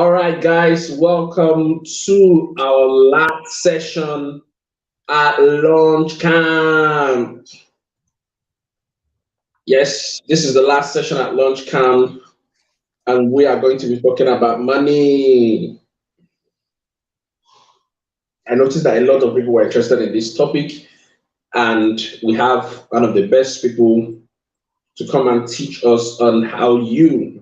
All right, guys, welcome to our last session at LaunchCamp. Yes, this is the last session at LaunchCamp, and we are going to be talking about money. I noticed that a lot of people were interested in this topic, and we have one of the best people to come and teach us on how you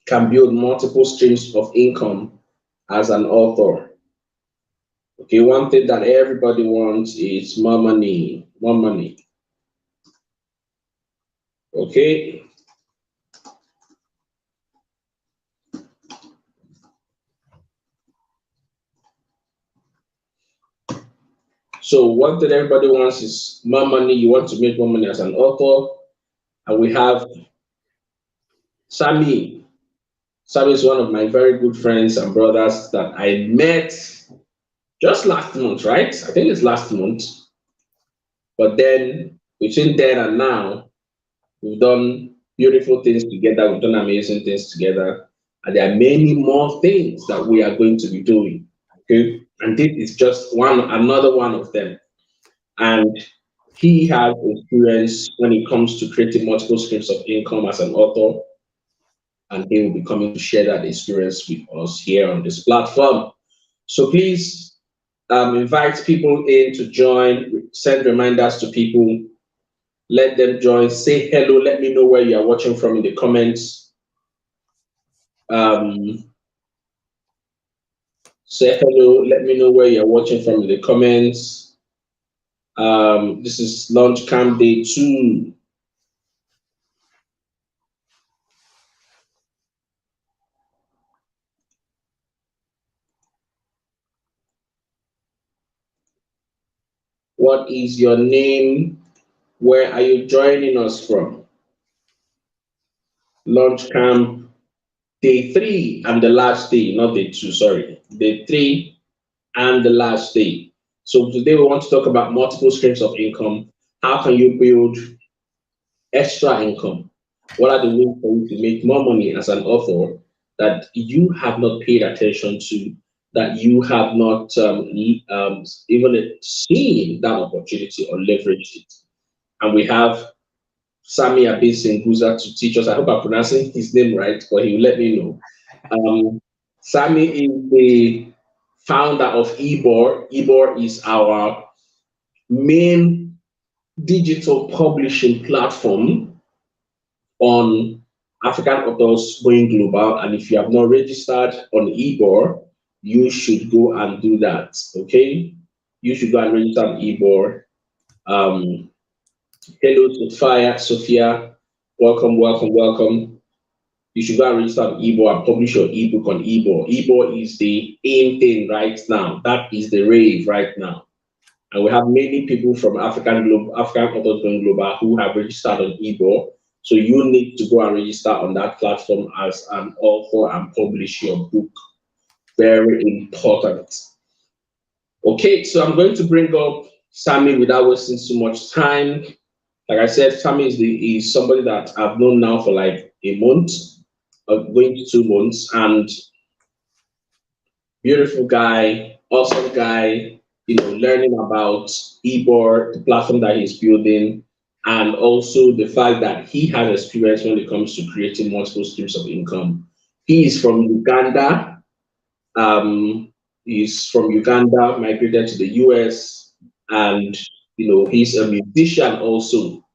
can build multiple streams of income as an author. Okay, one thing that everybody wants is more money, more money. Okay, so one thing everybody wants is more money. You want to make more money as an author, and we have Sammy. Sammy is one of my very good friends and brothers that I met just last month, right? I think it's last month. But then between then and now, we've done beautiful things together. We've done amazing things together, and there are many more things that we are going to be doing. Okay, and this is just another one of them. And he has experience when it comes to creating multiple streams of income as an author, and he will be coming to share that experience with us here on this platform. So please invite people in to join, send reminders to people, let them join, say hello, let me know where you are watching from in the comments. Um, Say hello, let me know where you're watching from in the comments. This is Launch Camp Day 2. What is your name? Where are you joining us from? Launch Camp Day 3 and the last day, not day 2, sorry. Day 3 and the last day. So today we want to talk about multiple streams of income. How can you build extra income? What are the ways for you to make more money as an author that you have not paid attention to, that you have not even seen that opportunity or leveraged it? And we have Sammy Abinsinguza to teach us. I hope I'm pronouncing his name right, but he will let me know. Sammy is the founder of Ebor. Ebor is our main digital publishing platform on African authors going global. And if you have not registered on Ebor, you should go and do that. Okay, you should go and register on Ebor. Um, Hello, Sophia. Welcome, welcome, welcome. You should go and register on Ebor and publish your ebook on Ebor. Ebor is the in thing right now. That is the rave right now. And we have many people from African authors going global who have registered on Ebor. So you need to go and register on that platform as an author and publish your book. Very important. Okay, so I'm going to bring up Sammy without wasting too much time. Like I said, Sammy is somebody that I've known now for like a month, going to 2 months, and beautiful guy, awesome guy, learning about Ebor, the platform that he's building, and also the fact that he has experience when it comes to creating multiple streams of income. He is from Uganda. He's from Uganda, migrated to the US, and he's a musician also.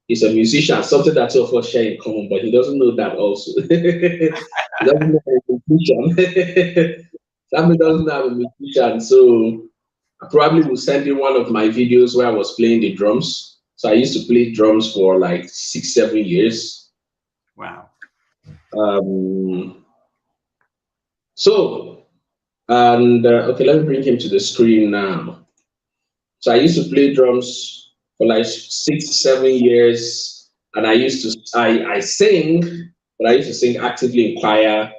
He's a musician, something that two of us share in common, but he doesn't know that also. He doesn't know I'm a musician. Sammy doesn't know I'm a musician, so I probably will send him one of my videos where I was playing the drums. So I used to play drums for like 6, 7 years. Wow. Um, so, and okay, let me bring him to the screen now. So I used to play drums for like 6, 7 years, and I sing, but I used to sing actively in choir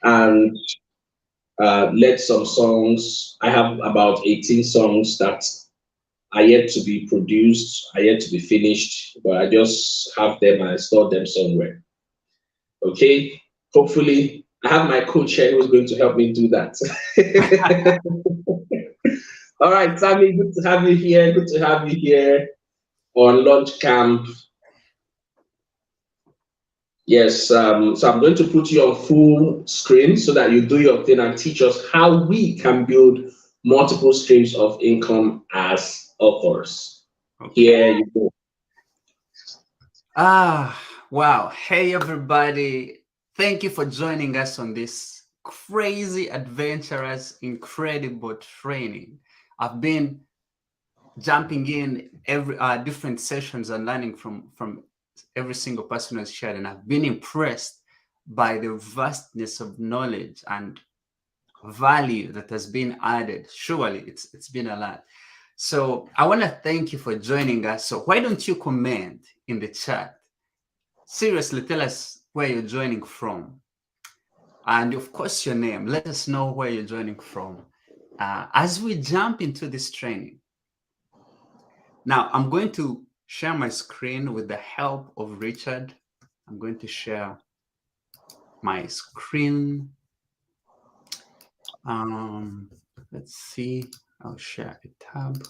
and led some songs. I have about 18 songs that are yet to be produced, are yet to be finished, but I just have them and I store them somewhere. Okay, hopefully I have my coach here who's going to help me do that. All right, Sammy, good to have you here. Good to have you here on Launch Camp. Yes, so I'm going to put you on full screen so that you do your thing and teach us how we can build multiple streams of income as authors. Here Okay. you go. Wow. Hey, everybody. Thank you for joining us on this crazy, adventurous, incredible training. I've been jumping in every different sessions and learning from every single person who's shared, and I've been impressed by the vastness of knowledge and value that has been added. Surely it's been a lot. So I want to thank you for joining us. So why don't you comment in the chat? Seriously, tell us where you're joining from. And of course, your name. Let us know where you're joining from as we jump into this training. Now, I'm going to share my screen with the help of Richard. I'm going to share my screen. Let's see. I'll share a tab.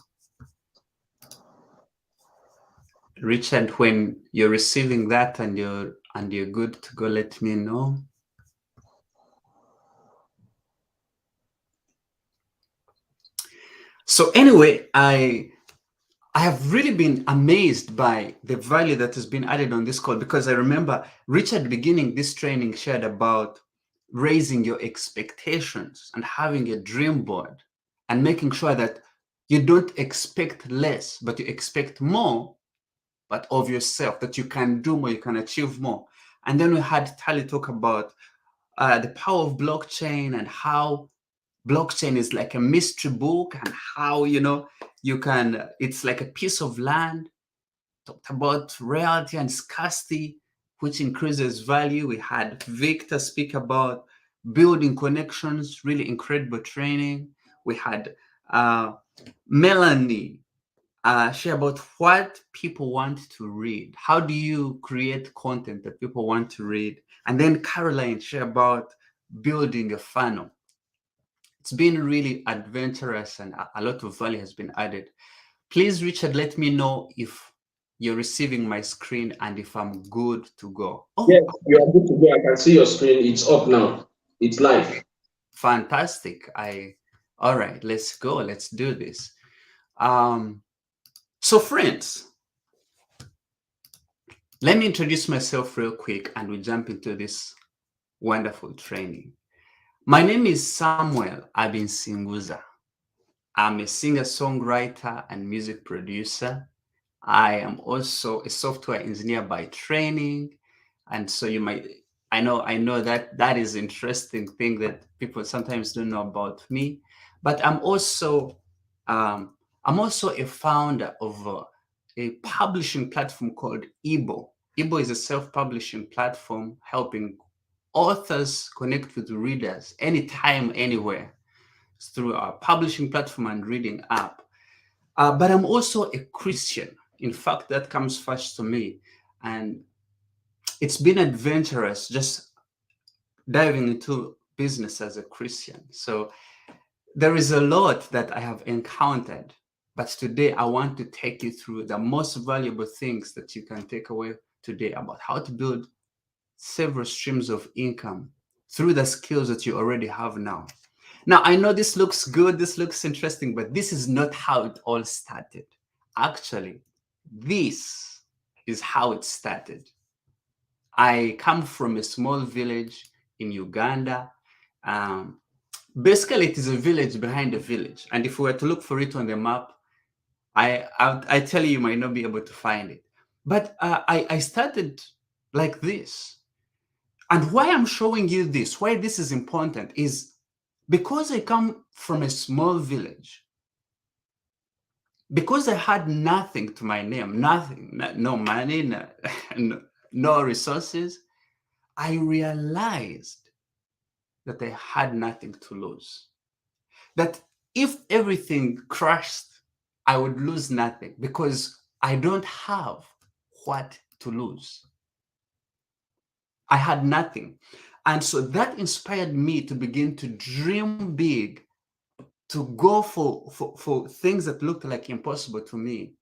Richard, when you're receiving that and you're good to go, let me know. So anyway, I have really been amazed by the value that has been added on this call, because I remember Richard beginning this training shared about raising your expectations and having a dream board and making sure that you don't expect less, but you expect more, but of yourself, that you can do more, you can achieve more. And then we had Tali talk about the power of blockchain and how blockchain is like a mystery book, and how you can, it's like a piece of land. Talked about reality and scarcity, which increases value. We had Victor speak about building connections, really incredible training. We had Melanie share about what people want to read. How do you create content that people want to read? And then Caroline share about building a funnel. It's been really adventurous, and a lot of value has been added. Please, Richard, let me know if you're receiving my screen and if I'm good to go. Yes, Oh, you are good to go. I can see your screen. It's up now. It's live. fantastic. All right, let's go. Let's do this. So friends, let me introduce myself real quick and we jump into this wonderful training. My name is Samuel Abinsinguza. I'm a singer-songwriter and music producer. I am also a software engineer by training. And so you might, I know that that is interesting thing that people sometimes don't know about me. But um, I'm also a founder of a publishing platform called Ibo. Ibo is a self-publishing platform helping authors connect with readers anytime, anywhere through our publishing platform and reading app. But I'm also a Christian. In fact, that comes first to me. And it's been adventurous just diving into business as a Christian. So there is a lot that I have encountered. But today, I want to take you through the most valuable things that you can take away today about how to build several streams of income through the skills that you already have now. Now, I know this looks good, this looks interesting, but this is not how it all started. Actually, this is how it started. I come from a small village in Uganda. Um, Basically, it is a village behind a village. And if we were to look for it on the map, I tell you, you might not be able to find it. But I started like this. And why I'm showing you this, why this is important, is because I come from a small village, because I had nothing to my name, nothing, no money, no resources, I realized that I had nothing to lose. That if everything crashed, I would lose nothing because I don't have what to lose. I had nothing. And so that inspired me to begin to dream big, to go for things that looked like impossible to me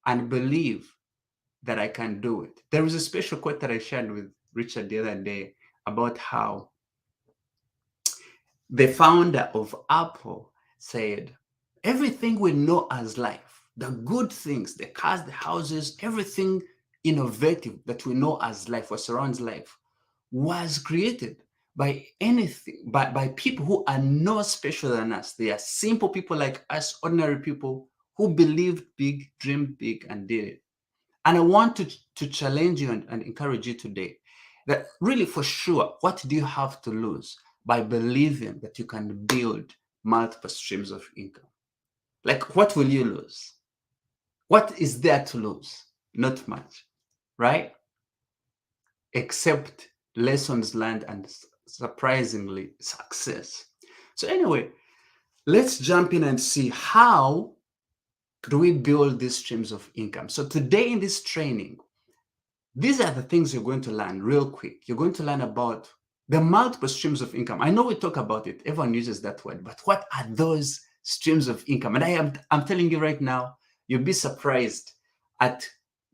and believe that I can do it. There was a special quote that I shared with Richard the other day about how the founder of Apple said, everything we know as life, the good things, the cars, the houses, everything innovative that we know as life or surrounds life was created by by people who are no special than us. They are simple people like us, ordinary people who believed big, dreamed big, and did it. And I want to challenge you and encourage you today that really, for sure, what do you have to lose by believing that you can build multiple streams of income? Like, what will you lose? What is there to lose? Not much, right? Except lessons learned and surprisingly success. So anyway, let's jump in and see how do we build these streams of income. So today in this training, these are the things you're going to learn real quick. You're going to learn about the multiple streams of income. I know we talk about it. Everyone uses that word, but what are those streams of income? And I'm telling you right now, you'll be surprised at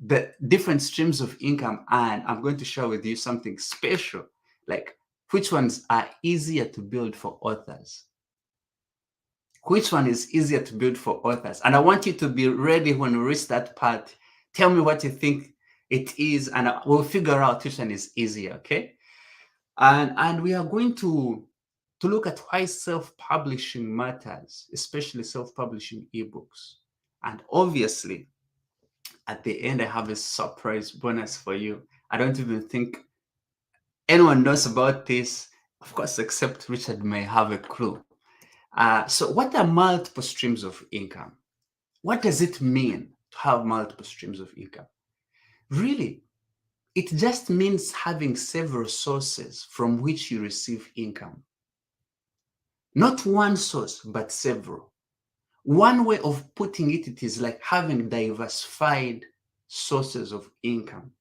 the different streams of income. And I'm going to share with you something special, like which ones are easier to build for authors. Which one is easier to build for authors? And I want you to be ready when we reach that part. Tell me what you think it is, and we'll figure out which one is easier, okay? And we are going to look at why self-publishing matters, especially self-publishing ebooks. And obviously, at the end, I have a surprise bonus for you. I don't even think anyone knows about this, of course, except Richard may have a clue. So what are multiple streams of income? What does it mean to have multiple streams of income? Really, it just means having several sources from which you receive income. Not one source, but several. One way of putting it, it is like having diversified sources of income.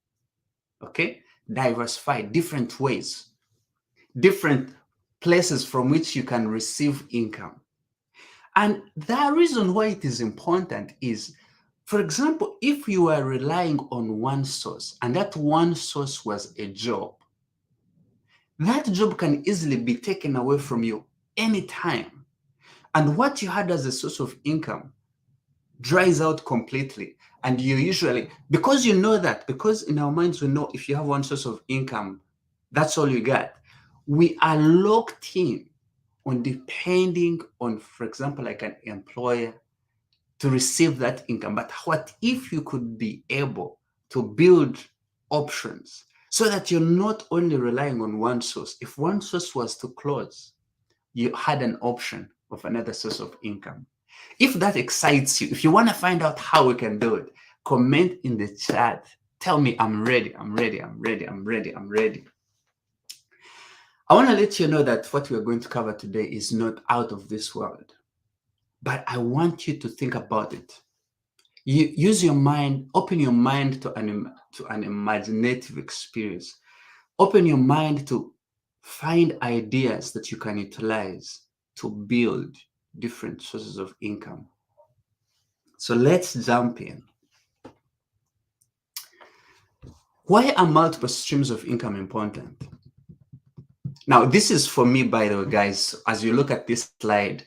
Okay? Diversified, different ways, different places from which you can receive income. And the reason why it is important is, for example, if you are relying on one source and that one source was a job, that job can easily be taken away from you anytime. And what you had as a source of income dries out completely. And you usually, because you know that, because in our minds we know if you have one source of income, that's all you got. We are locked in on depending on, for example, like an employer to receive that income. But what if you could be able to build options so that you're not only relying on one source? If one source was to close, you had an option of another source of income. If that excites you, if you want to find out how we can do it, comment in the chat. Tell me, I'm ready, I'm ready, I'm ready, I'm ready, I'm ready. I want to let you know that what we're going to cover today is not out of this world, but I want you to think about it. You use your mind, open your mind to an imaginative experience. Open your mind to find ideas that you can utilize to build different sources of income. So let's jump in. Why are multiple streams of income important? Now, this is for me, by the way, guys. As you look at this slide,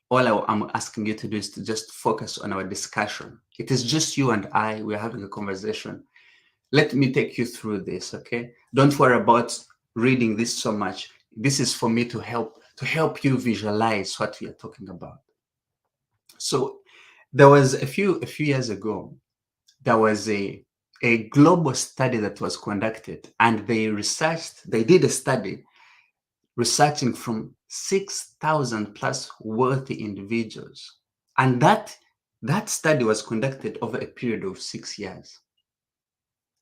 all I'm asking you to do is to just focus on our discussion. It is just you and I. We're having a conversation. Let me take you through this, okay? Don't worry about reading this so much. This is for me to help you visualize what we are talking about. So there was a few years ago, there was a global study that was conducted, and they did a study researching from 6,000 plus wealthy individuals. And that study was conducted over a period of 6 years.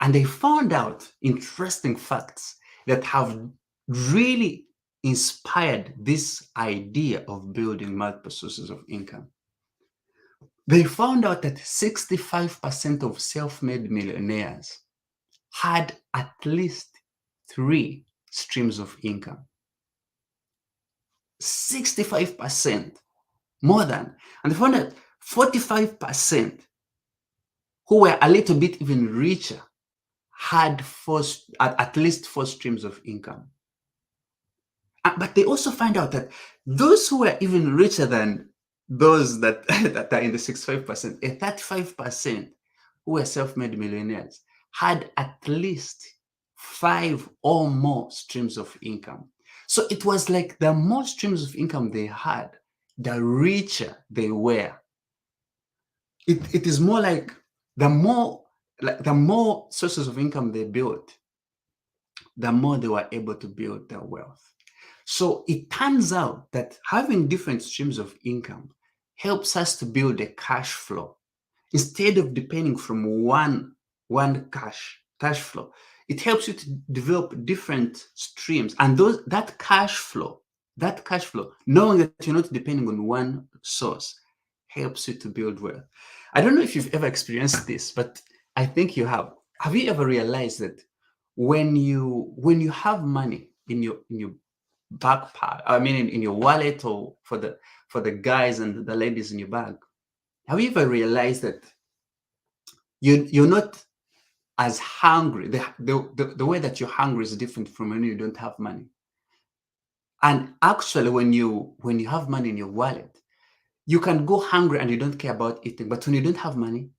And they found out interesting facts that have really inspired this idea of building multiple sources of income. They found out that 65% of self-made millionaires had at least 3 streams of income. 65%, more than. And they found that 45% who were a little bit even richer had at least 4 streams of income. But they also find out that those who were even richer than those that, that are in the 65%, 35% who were self-made millionaires had at least 5 or more streams of income. So it was like the more streams of income they had, the richer they were. It is more like the more sources of income they built, the more they were able to build their wealth. So it turns out that having different streams of income helps us to build a cash flow instead of depending from one cash flow. It helps you to develop different streams, and that cash flow, knowing that you're not depending on one source, helps you to build wealth. I don't know if you've ever experienced this, but I think you have. Have you ever realized that when you have money in your backpack, I mean in your wallet, or for the guys and the ladies in your bag, have you ever realized that you're not as hungry? The way that you're hungry is different from when you don't have money. And actually, when you have money in your wallet, you can go hungry and you don't care about eating. But when you don't have money,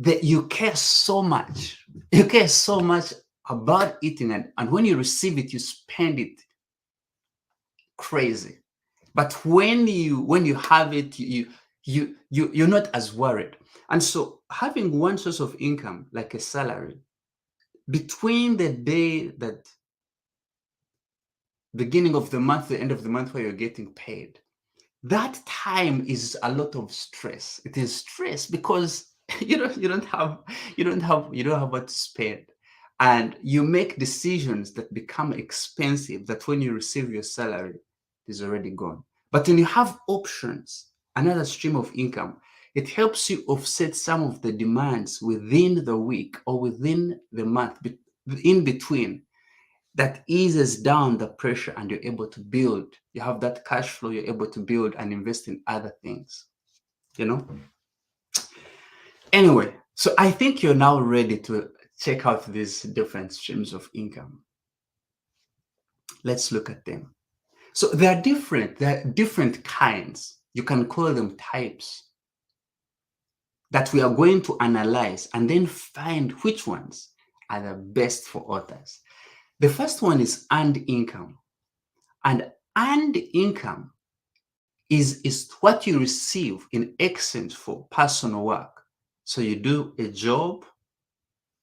that you care so much. You care so much about eating, and when you receive it, you spend it crazy. But when you have it, you're not as worried. And so having one source of income, like a salary, between the day that beginning of the month, the end of the month where you're getting paid, that time is a lot of stress. It is stress because you don't have what to spend, and you make decisions that become expensive, that when you receive your salary, it is already gone. But when you have options, another stream of income, it helps you offset some of the demands within the week or within the month, in between, that eases down the pressure, and you're able to build. You have that cash flow, you're able to build and invest in other things, Anyway, so I think you're now ready to check out these different streams of income. Let's look at them. So they're different kinds. You can call them types that we are going to analyze and then find which ones are the best for authors. The first one is earned income. And earned income is what you receive in exchange for personal work. So you do a job,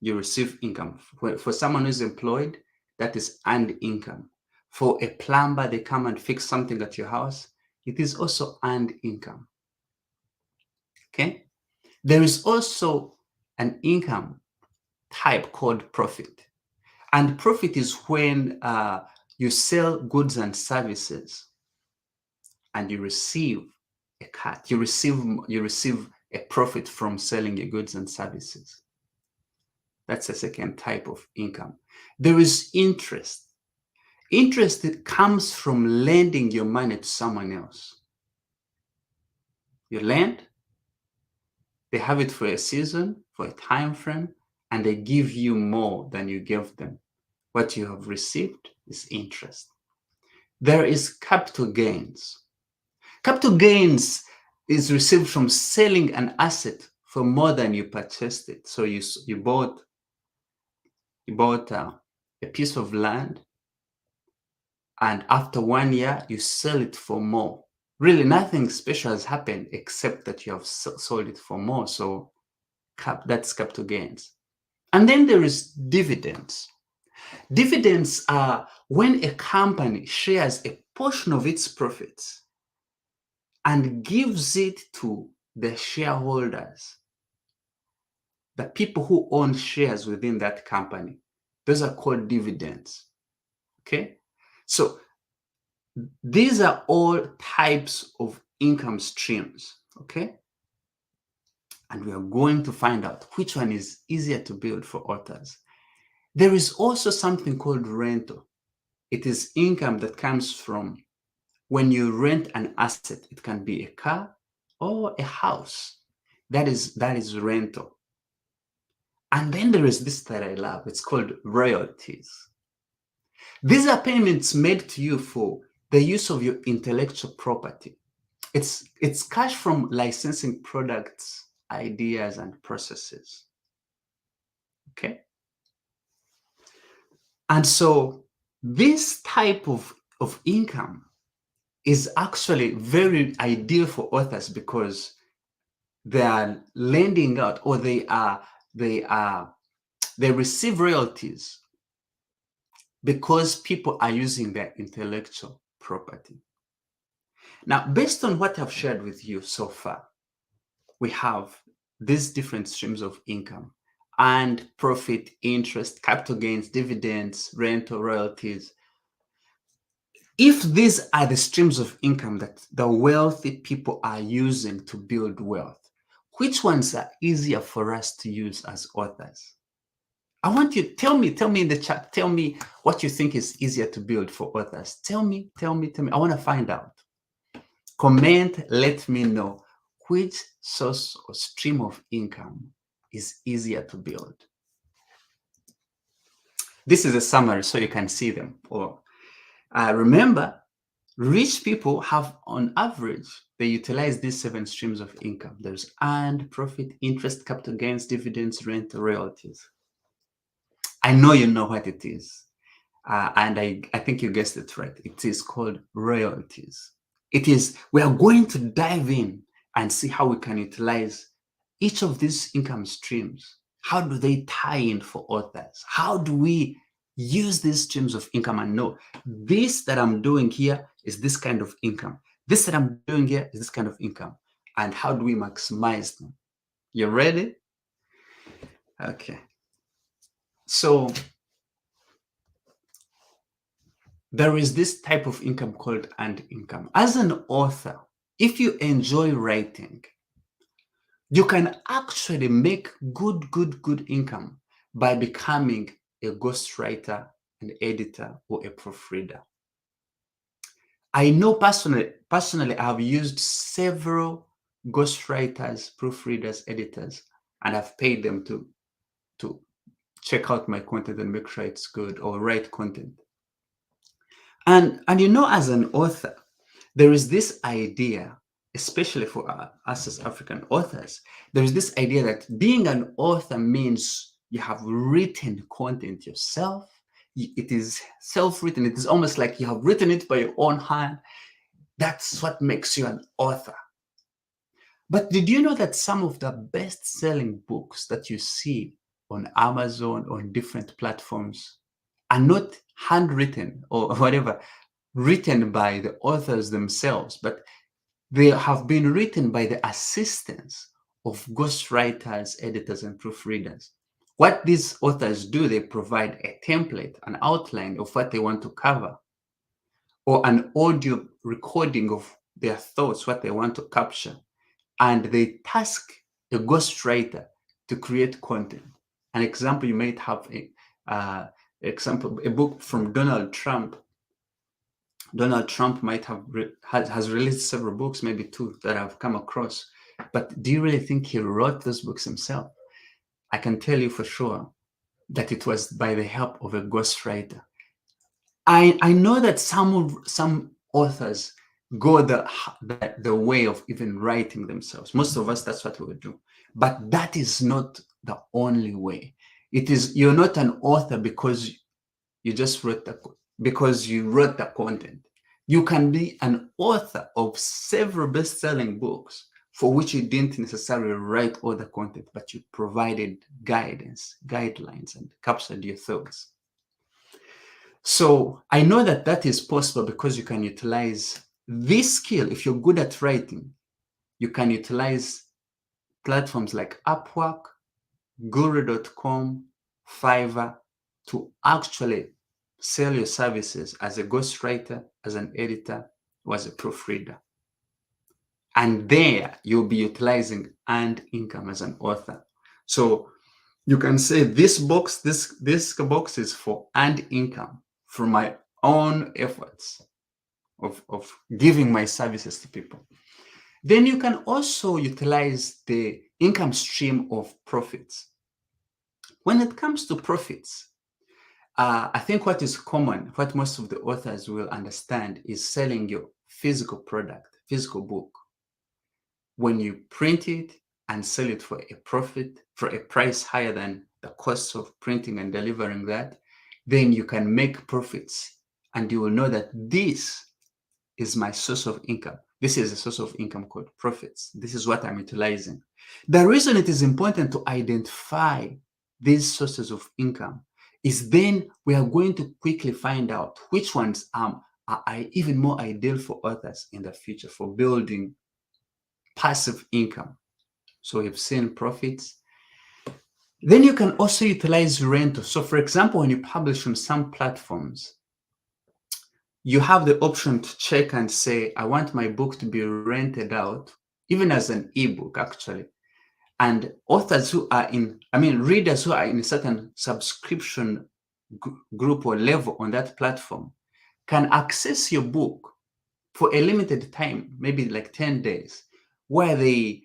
you receive income. For someone who's employed, that is earned income. For a plumber, they come and fix something at your house, it is also earned income. Okay? There is also an income type called profit. And profit is when you sell goods and services and you receive a cut. You receive a profit from selling your goods and services. That's the second type of income. There is interest. Interest that comes from lending your money to someone else. You lend, they have it for a season, for a time frame, and they give you more than you gave them. What you have received is interest. There is capital gains. Capital gains is received from selling an asset for more than you purchased it. So you bought a piece of land, and after 1 year, you sell it for more. Really, nothing special has happened except that you have sold it for more. So that's capital gains. And then there is dividends. Dividends are when a company shares a portion of its profits and gives it to the shareholders, the people who own shares within that company. Those are called dividends. Okay? So these are all types of income streams. Okay? And we are going to find out which one is easier to build for authors. There is also something called rental. It is income that comes from when you rent an asset. It can be a car or a house. That is rental. And then there is this that I love. It's called royalties. These are payments made to you for the use of your intellectual property. It's cash from licensing products, ideas, and processes. Okay. And so this type of income is actually very ideal for authors because they are lending out, or they receive royalties because people are using their intellectual property. Now, based on what I've shared with you so far, we have these different streams of income: and profit, interest, capital gains, dividends, rental, royalties. If these are the streams of income that the wealthy people are using to build wealth, which ones are easier for us to use as authors? I want you, tell me in the chat, tell me what you think is easier to build for authors. Tell me. I want to find out. Comment, let me know which source or stream of income is easier to build. This is a summary so you can see them. Or remember, rich people have, on average, they utilize these 7 streams of income. There's earned, profit, interest, capital gains, dividends, rent, royalties. I know you know what it is. And I think you guessed it right. It is called royalties. It is, we are going to dive in and see how we can utilize each of these income streams. How do they tie in for authors? How do we use these streams of income and know this that I'm doing here is this kind of income? This that I'm doing here is this kind of income. And how do we maximize them? You ready? Okay. So there is this type of income called earned income. As an author, if you enjoy writing, you can actually make good income by becoming a ghostwriter, an editor, or a proofreader. I know personally, I've used several ghostwriters, proofreaders, editors, and I've paid them to check out my content and make sure it's good, or write content. And you know, as an author, there is this idea, especially for us as African authors, there is this idea that being an author means you have written content yourself. It is self-written. It is almost like you have written it by your own hand. That's what makes you an author. But did you know that some of the best-selling books that you see on Amazon or on different platforms are not handwritten or whatever, written by the authors themselves, but they have been written by the assistants of ghostwriters, editors, and proofreaders. What these authors do, they provide a template, an outline of what they want to cover, or an audio recording of their thoughts, what they want to capture. And they task a ghostwriter to create content. An example, you might have a book from Donald Trump. Donald Trump might have has released several books, maybe 2 that I've come across. But do you really think he wrote those books himself? I can tell you for sure that it was by the help of a ghostwriter. I know that some authors go the way of even writing themselves. Most of us, that's what we would do. But that is not the only way. It is, you're not an author because you just wrote because you wrote the content. You can be an author of several best-selling books for which you didn't necessarily write all the content, but you provided guidance, guidelines, and captured your thoughts. So I know that that is possible because you can utilize this skill. If you're good at writing, you can utilize platforms like Upwork, Guru.com, Fiverr to actually sell your services as a ghostwriter, as an editor, or as a proofreader. And there you'll be utilizing earned income as an author. So you can say this box is for earned income from my own efforts of giving my services to people. Then you can also utilize the income stream of profits. When it comes to profits, I think what is common, what most of the authors will understand, is selling your physical product, physical book. When you print it and sell it for a profit, for a price higher than the cost of printing and delivering that, then you can make profits, and you will know that this is my source of income. This is a source of income called profits. This is what I'm utilizing. The reason it is important to identify these sources of income is then we are going to quickly find out which ones are even more ideal for others in the future for building passive income. So we've seen profits. Then you can also utilize rental. So for example, when you publish on some platforms, you have the option to check and say, I want my book to be rented out, even as an ebook, actually. And authors who are readers who are in a certain subscription group or level on that platform can access your book for a limited time, maybe like 10 days, where the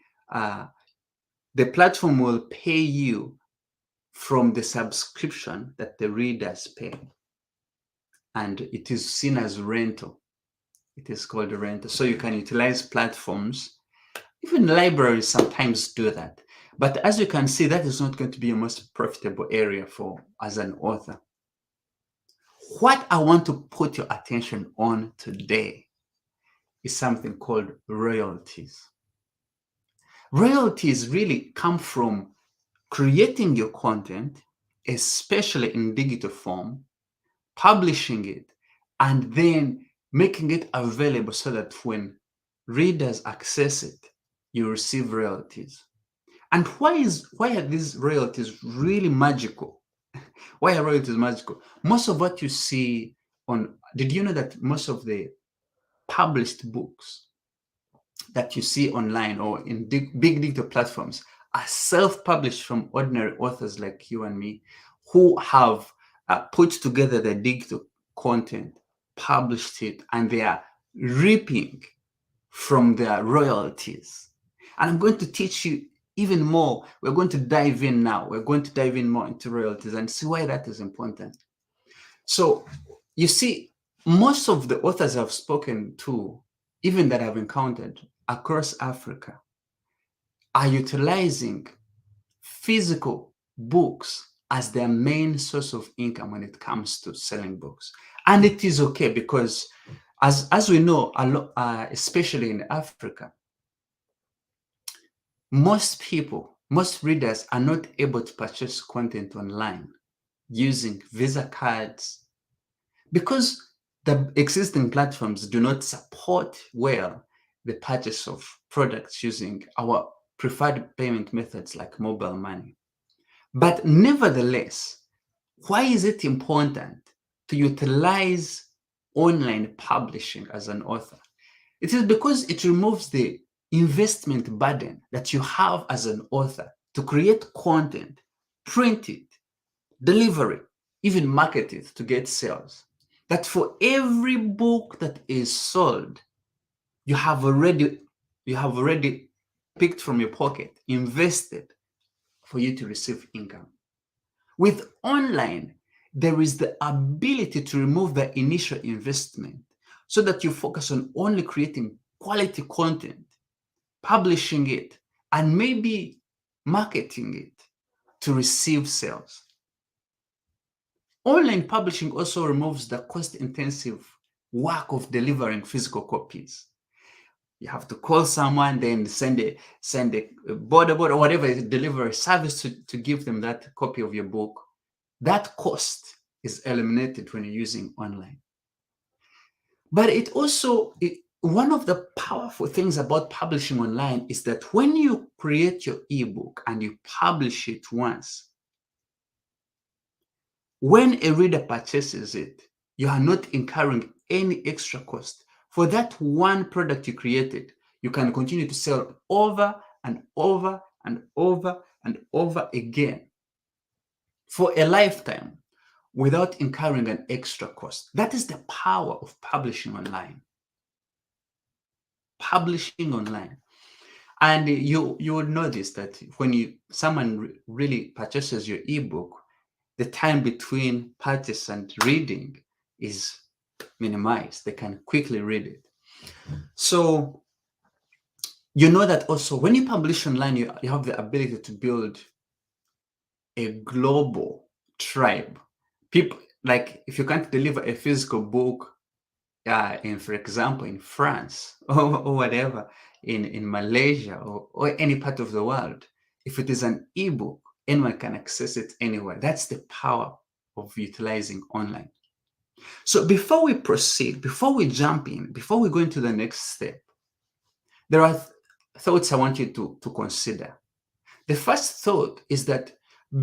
platform will pay you from the subscription that the readers pay. And it is seen as rental. It is called a rental. So you can utilize platforms. Even libraries sometimes do that. But as you can see, that is not going to be your most profitable area as an author. What I want to put your attention on today is something called royalties. Royalties really come from creating your content, especially in digital form, publishing it, and then making it available so that when readers access it, you receive royalties. And why are these royalties really magical? Why are royalties magical? Most of what you see did you know that most of the published books that you see online or in big digital platforms are self-published from ordinary authors like you and me, who have put together the digital content, published it, and they are reaping from their royalties. And I'm going to teach you even more. We're going to dive in now. We're going to dive in more into royalties and see why that is important. So you see, most of the authors I've spoken to, even that I've encountered across Africa, are utilizing physical books as their main source of income when it comes to selling books. And it is okay, because as we know, especially in Africa, most readers are not able to purchase content online using Visa cards because the existing platforms do not support well the purchase of products using our preferred payment methods like mobile money. But nevertheless, why is it important to utilize online publishing as an author? It is because it removes the investment burden that you have as an author to create content, print it, deliver it, even market it to get sales. That for every book that is sold, you have already picked from your pocket, invested for you to receive income. With online, there is the ability to remove the initial investment so that you focus on only creating quality content, publishing it, and maybe marketing it to receive sales. Online publishing also removes the cost-intensive work of delivering physical copies. You have to call someone, then send a border or whatever delivery service to give them that copy of your book. That cost is eliminated when you're using online. But one of the powerful things about publishing online is that when you create your ebook and you publish it once, when a reader purchases it, you are not incurring any extra cost. For that one product you created, you can continue to sell over and over and over and over again for a lifetime without incurring an extra cost. That is the power of publishing online. Publishing online. And you will notice that when someone really purchases your ebook, the time between purchase and reading is minimized. They can quickly read it. So you know that also when you publish online, you have the ability to build a global tribe. People, like if you can't deliver a physical book for example, in France or whatever, in Malaysia or any part of the world, if it is an ebook, anyone can access it anywhere. That's the power of utilizing online. So before we proceed, before we jump in, before we go into the next step, there are thoughts I want you to consider. The first thought is that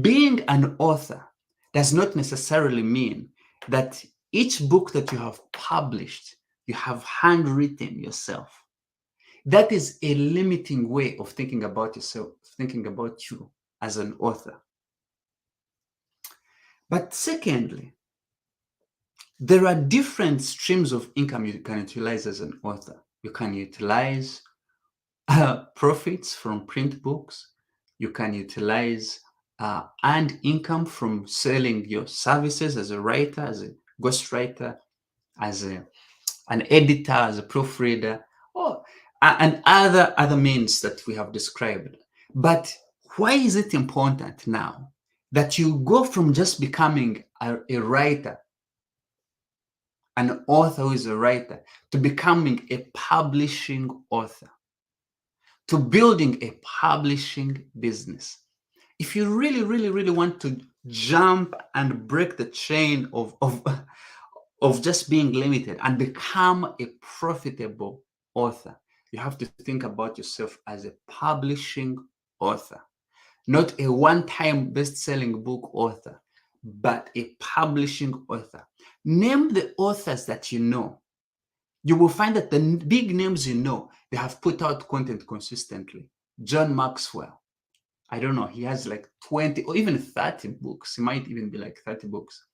being an author does not necessarily mean that each book that you have published, you have handwritten yourself. That is a limiting way of thinking about yourself, thinking about you as an author. But secondly, there are different streams of income you can utilize as an author. You can utilize profits from print books. You can utilize earned income from selling your services as a writer, as a ghostwriter, as an editor, as a proofreader, and other means that we have described. But why is it important now that you go from just becoming a writer, an author who is a writer, to becoming a publishing author, to building a publishing business? If you really, really, really want to jump and break the chain of just being limited and become a profitable author, you have to think about yourself as a publishing author, not a one-time best-selling book author, but a publishing author. Name the authors that you know. You will find that the big names you know, they have put out content consistently. John Maxwell, I don't know, he has like 20 or even 30 books. He might even be like 30 books,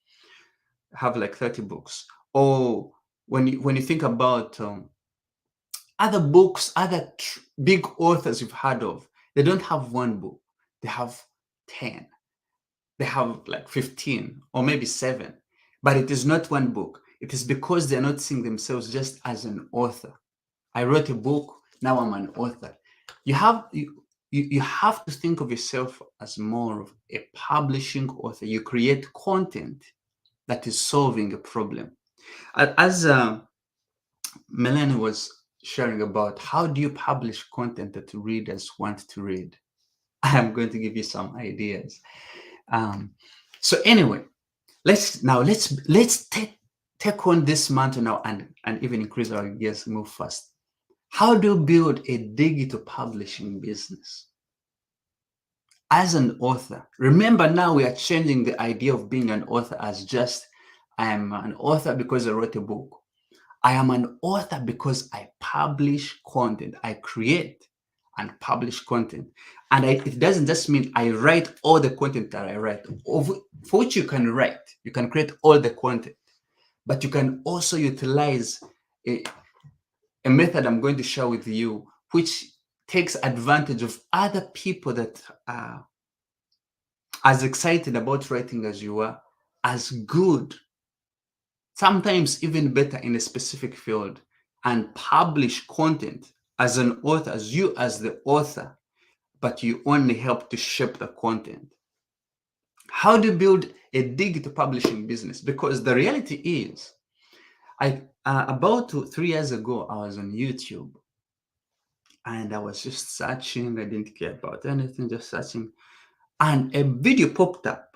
have like 30 books. Or when you think about other books, other big authors you've heard of, they don't have one book, they have 10. They have like 15 or maybe 7, but it is not one book. It is because they're not seeing themselves just as an author. I wrote a book, now I'm an author. You have to think of yourself as more of a publishing author. You create content that is solving a problem. As Melanie was sharing about how do you publish content that readers want to read, I'm going to give you some ideas. So anyway, let's take on this mantle now and even increase our gears, move fast. How do you build a digital publishing business? As an author, remember now we are changing the idea of being an author as just I am an author because I wrote a book. I am an author because I publish content. I create and publish content. And it doesn't just mean I write all the content that I write, for which you can write. You can create all the content, but you can also utilize a method I'm going to share with you, which takes advantage of other people that are as excited about writing as you are, as good, sometimes even better in a specific field, and publish content as an author, as you as the author, but you only help to shape the content. How do you build a digital publishing business? Because the reality is, about 3 years ago, I was on YouTube and I was just searching. I didn't care about anything, just searching. And a video popped up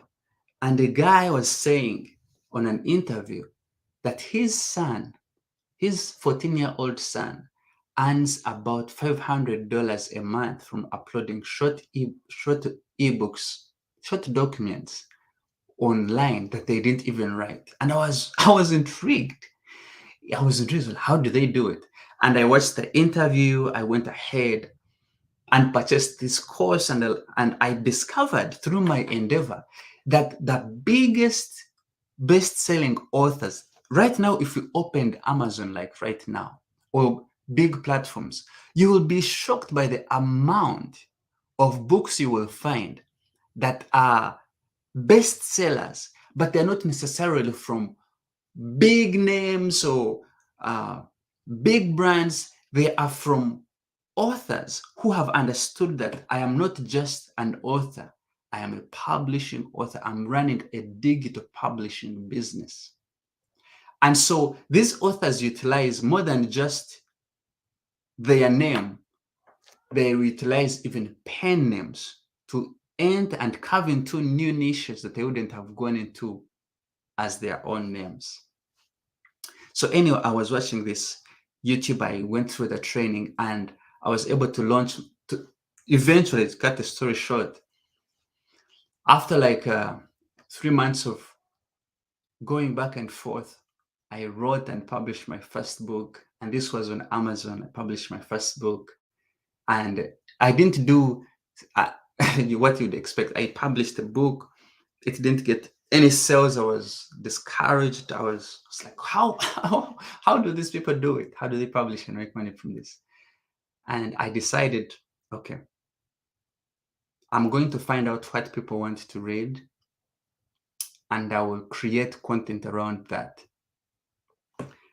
and the guy was saying on an interview that his son, his 14-year-old son, earns about $500 a month from uploading short ebooks, short documents online that they didn't even write. And I was intrigued. I was intrigued. How do they do it? And I watched the interview. I went ahead and purchased this course, and I discovered through my endeavor that the biggest best-selling authors. Right now, if you opened Amazon, like right now, or big platforms, you will be shocked by the amount of books you will find that are bestsellers, but they're not necessarily from big names or uh, big brands. They are from authors who have understood that I am not just an author, I am a publishing author. I'm running a digital publishing business. And so these authors utilize more than just their name, they utilize even pen names to enter and carve into new niches that they wouldn't have gone into as their own names. So anyway, I was watching this YouTube. I went through the training and I was able to launch. Eventually, to cut the story short, after like 3 months of going back and forth, I wrote and published my first book. And this was on Amazon. I published my first book. And I didn't do what you'd expect. I published a book. It didn't get any sales. I was discouraged. I was like, how do these people do it? How do they publish and make money from this? And I decided, okay, I'm going to find out what people want to read, and I will create content around that.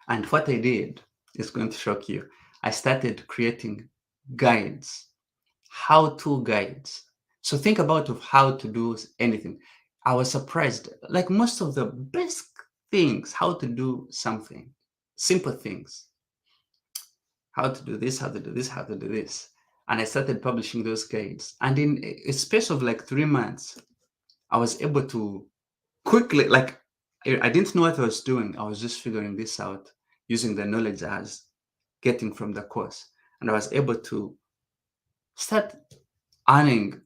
And what I did is going to shock you. I started creating guides, how-to guides. So think about of how to do anything. I was surprised, like most of the best things, how to do something, simple things, how to do this, how to do this, how to do this. And I started publishing those guides. And in a space of like 3 months, I was able to quickly, like, I didn't know what I was doing. I was just figuring this out using the knowledge I was getting from the course. And I was able to start earning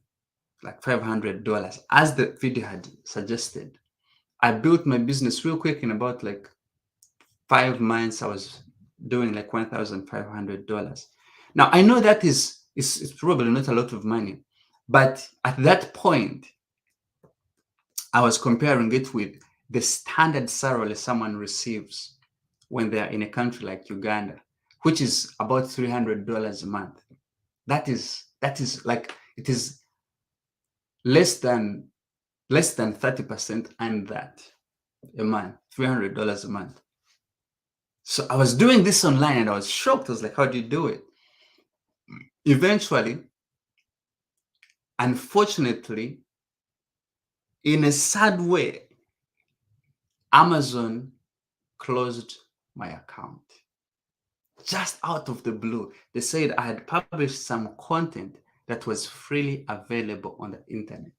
like $500 as the video had suggested. I built my business real quick in about like 5 months. I was doing like $1,500. Now I know that is probably not a lot of money, but at that point, I was comparing it with the standard salary someone receives when they are in a country like Uganda, which is about $300 a month. That is like, it is less than 30% and that a month, $300 a month. So I was doing this online and I was shocked. I was like, how do you do it? Eventually, unfortunately, in a sad way, Amazon closed my account. Just out of the blue, they said I had published some content that was freely available on the internet.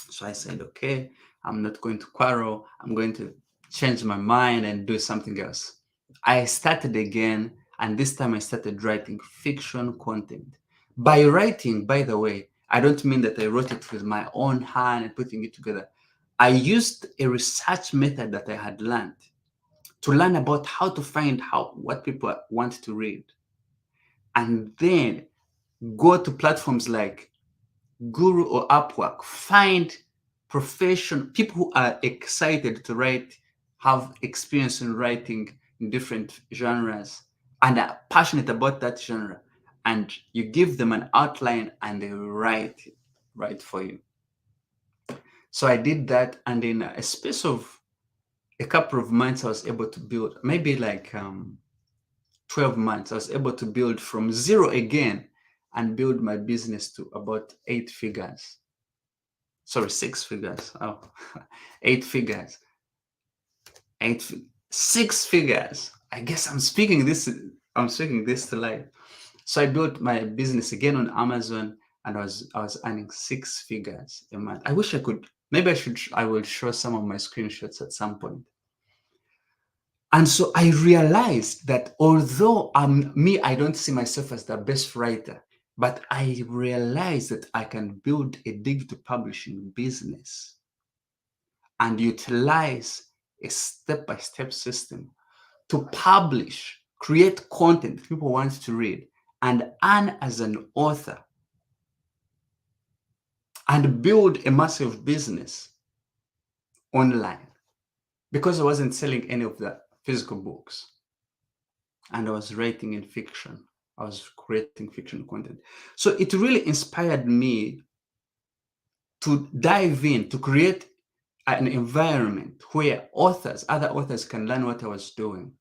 So I said, okay, I'm not going to quarrel. I'm going to change my mind and do something else. I started again, and this time I started writing fiction content. By writing, by the way, I don't mean that I wrote it with my own hand and putting it together. I used a research method that I had learned to learn about how to find what people want to read, and then go to platforms like Guru or Upwork, find people who are excited to write, have experience in writing in different genres and are passionate about that genre, and you give them an outline and they write for you. So I did that, and in a space of a couple of months, I was able to build, maybe like 12 months, I was able to build from zero again and build my business to about 8 figures. Sorry, 6 figures. Oh, 8 figures. 6 figures. I guess I'm speaking this to life. So I built my business again on Amazon, and I was earning 6 figures a month. I wish I could, maybe I will show some of my screenshots at some point. And so I realized that although I don't see myself as the best writer, but I realized that I can build a digital publishing business and utilize a step-by-step system to publish, create content people want to read, and earn as an author, and build a massive business online. because I wasn't selling any of the physical books and I was writing in fiction. I was creating fiction content. So it really inspired me to dive in, to create an environment where other authors can learn what I was doing.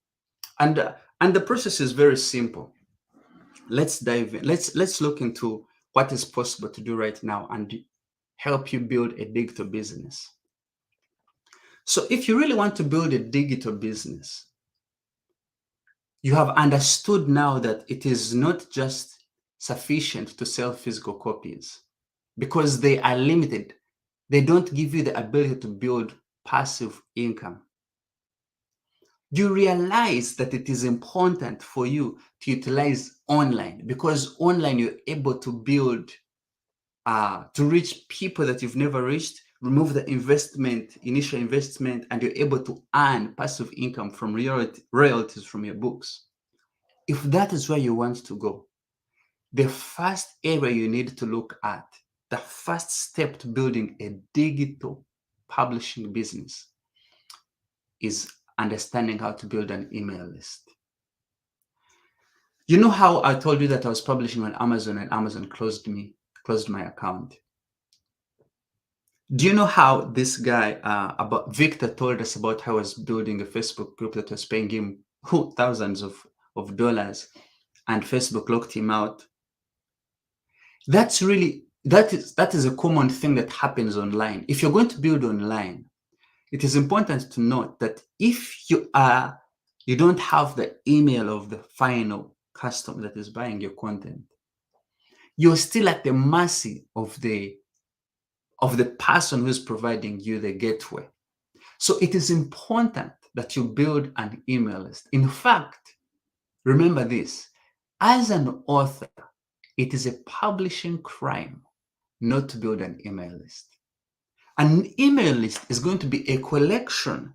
And the process is very simple. Let's dive in. Let's look into what is possible to do right now and help you build a digital business. So if you really want to build a digital business, you have understood now that it is not just sufficient to sell physical copies because they are limited. They don't give you the ability to build passive income. You realize that it is important for you to utilize online because online you're able to build, to reach people that you've never reached, remove the initial investment, and you're able to earn passive income from royalties from your books. If that is where you want to go, the first area you need to look at, the first step to building a digital publishing business is understanding how to build an email list. You know how I told you that I was publishing on Amazon and Amazon closed my account? Do you know how this guy, about Victor, told us about how he was building a Facebook group that was paying him thousands of dollars, and Facebook locked him out? That is a common thing that happens online. If you're going to build online, it is important to note that if you don't have the email of the final customer that is buying your content, you're still at the mercy of the person who's providing you the gateway. So it is important that you build an email list. In fact, remember this, as an author, it is a publishing crime not to build an email list. An email list is going to be a collection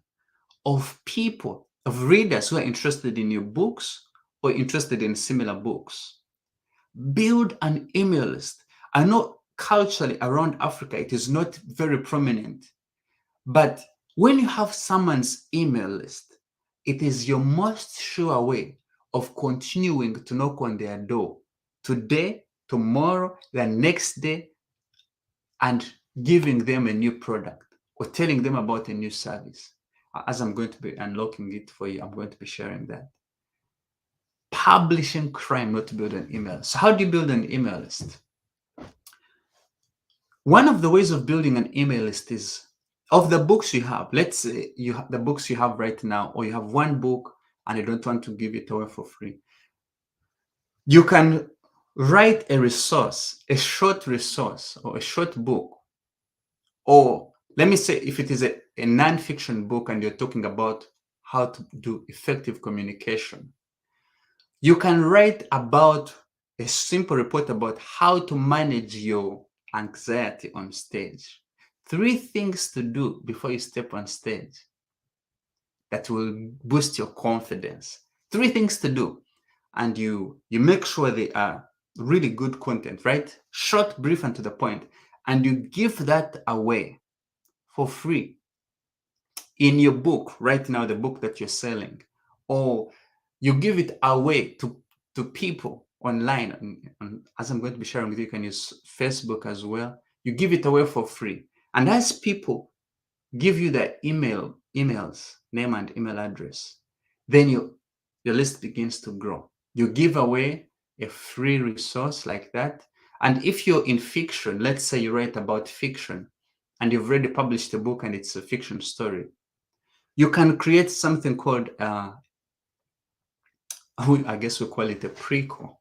of people, of readers who are interested in your books or interested in similar books. Build an email list. I know culturally around Africa, it is not very prominent, but when you have someone's email list, it is your most sure way of continuing to knock on their door today, tomorrow, the next day, and giving them a new product or telling them about a new service. As I'm going to be unlocking it for you, I'm going to be sharing that. Publishing crime not to build an email. So how do you build an email list? One of the ways of building an email list is of the books you have. Let's say the books you have right now, or you have one book and you don't want to give it away for free. You can write a resource, a short resource or a short book. Or let me say, if it is a non-fiction book and you're talking about how to do effective communication, you can write about a simple report about how to manage your anxiety on stage. 3 things to do before you step on stage that will boost your confidence. 3 things to do. And you make sure they are really good content, right? Short, brief, and to the point. And you give that away for free in your book right now, the book that you're selling, or you give it away to people online. And as I'm going to be sharing with you, you can use Facebook as well. You give it away for free. And as people give you their emails, name and email address, then your list begins to grow. You give away a free resource like that. And if you're in fiction, let's say you write about fiction and you've already published a book and it's a fiction story, you can create something called, I guess we call it a prequel,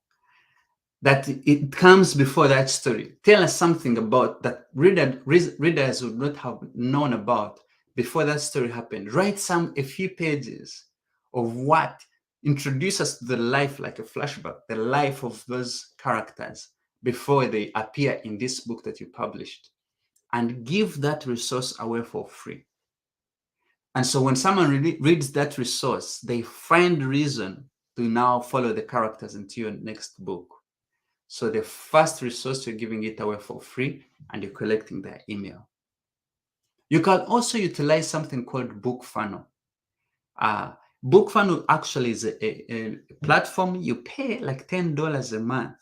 that it comes before that story. Tell us something about that readers would not have known about before that story happened. Write a few pages of what introduce us to the life, like a flashback, the life of those characters before they appear in this book that you published, and give that resource away for free. And so when someone reads that resource, they find reason to now follow the characters into your next book. So the first resource, you're giving it away for free and you're collecting their email. You can also utilize something called Book Funnel. Book Funnel actually is a platform. You pay like $10 a month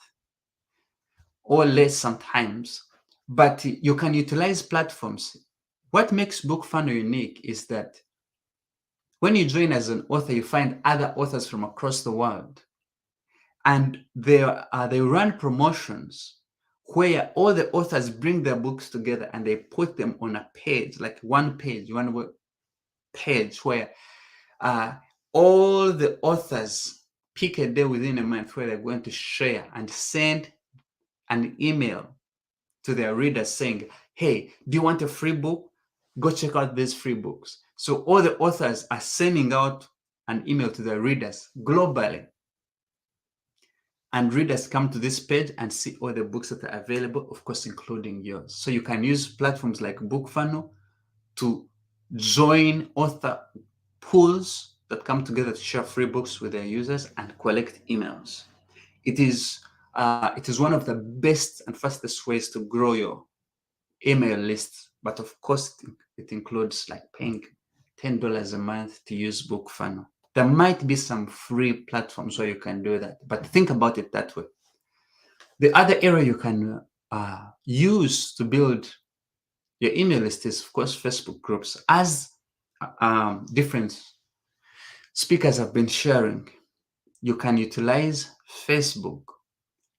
or less sometimes, but you can utilize platforms. What makes Book Funnel unique is that when you join as an author, you find other authors from across the world, and they run promotions where all the authors bring their books together and they put them on a page, like one page where all the authors pick a day within a month where they're going to share and send an email to their readers saying, hey, do you want a free book? Go check out these free books. So all the authors are sending out an email to their readers globally. And readers come to this page and see all the books that are available, of course, including yours. So you can use platforms like BookFunnel to join author pools that come together to share free books with their users and collect emails. It is one of the best and fastest ways to grow your email list. But of course, it includes like paying $10 a month to use BookFunnel. There might be some free platforms where you can do that, but think about it that way. The other area you can use to build your email list is, of course, Facebook groups. As different speakers have been sharing, you can utilize Facebook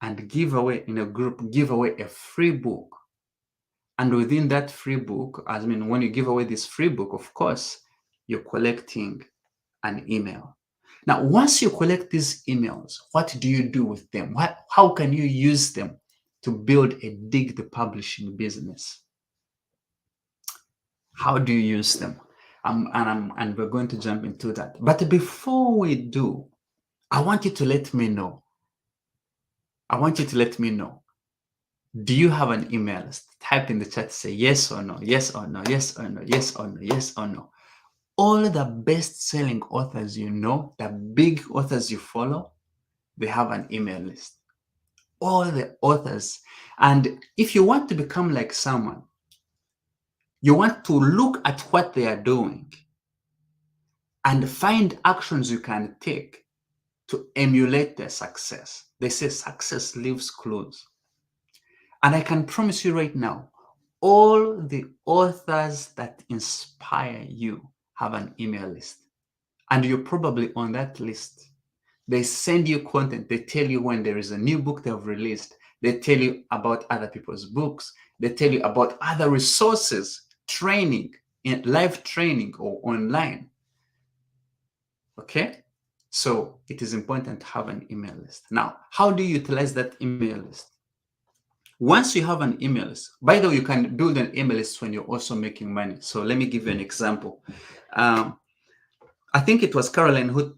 and give away in a group, give away a free book. And within that free book, when you give away this free book, of course, you're collecting an email. Now, once you collect these emails, what do you do with them? How can you use them to build a digital publishing business? How do you use them? And we're going to jump into that. But before we do, I want you to let me know. Do you have an email list? Type in the chat, say yes or no, yes or no, yes or no, yes or no, yes or no. All the best-selling authors you know, the big authors you follow, they have an email list. All the authors. And if you want to become like someone, you want to look at what they are doing and find actions you can take to emulate their success. They say success leaves clues. And I can promise you right now, all the authors that inspire you have an email list. And you're probably on that list. They send you content. They tell you when there is a new book they've released. They tell you about other people's books. They tell you about other resources, training, live training or online. Okay? So it is important to have an email list. Now, how do you utilize that email list? Once you have an email list, by the way, you can build an email list when you're also making money. So let me give you an example. I think it was Caroline who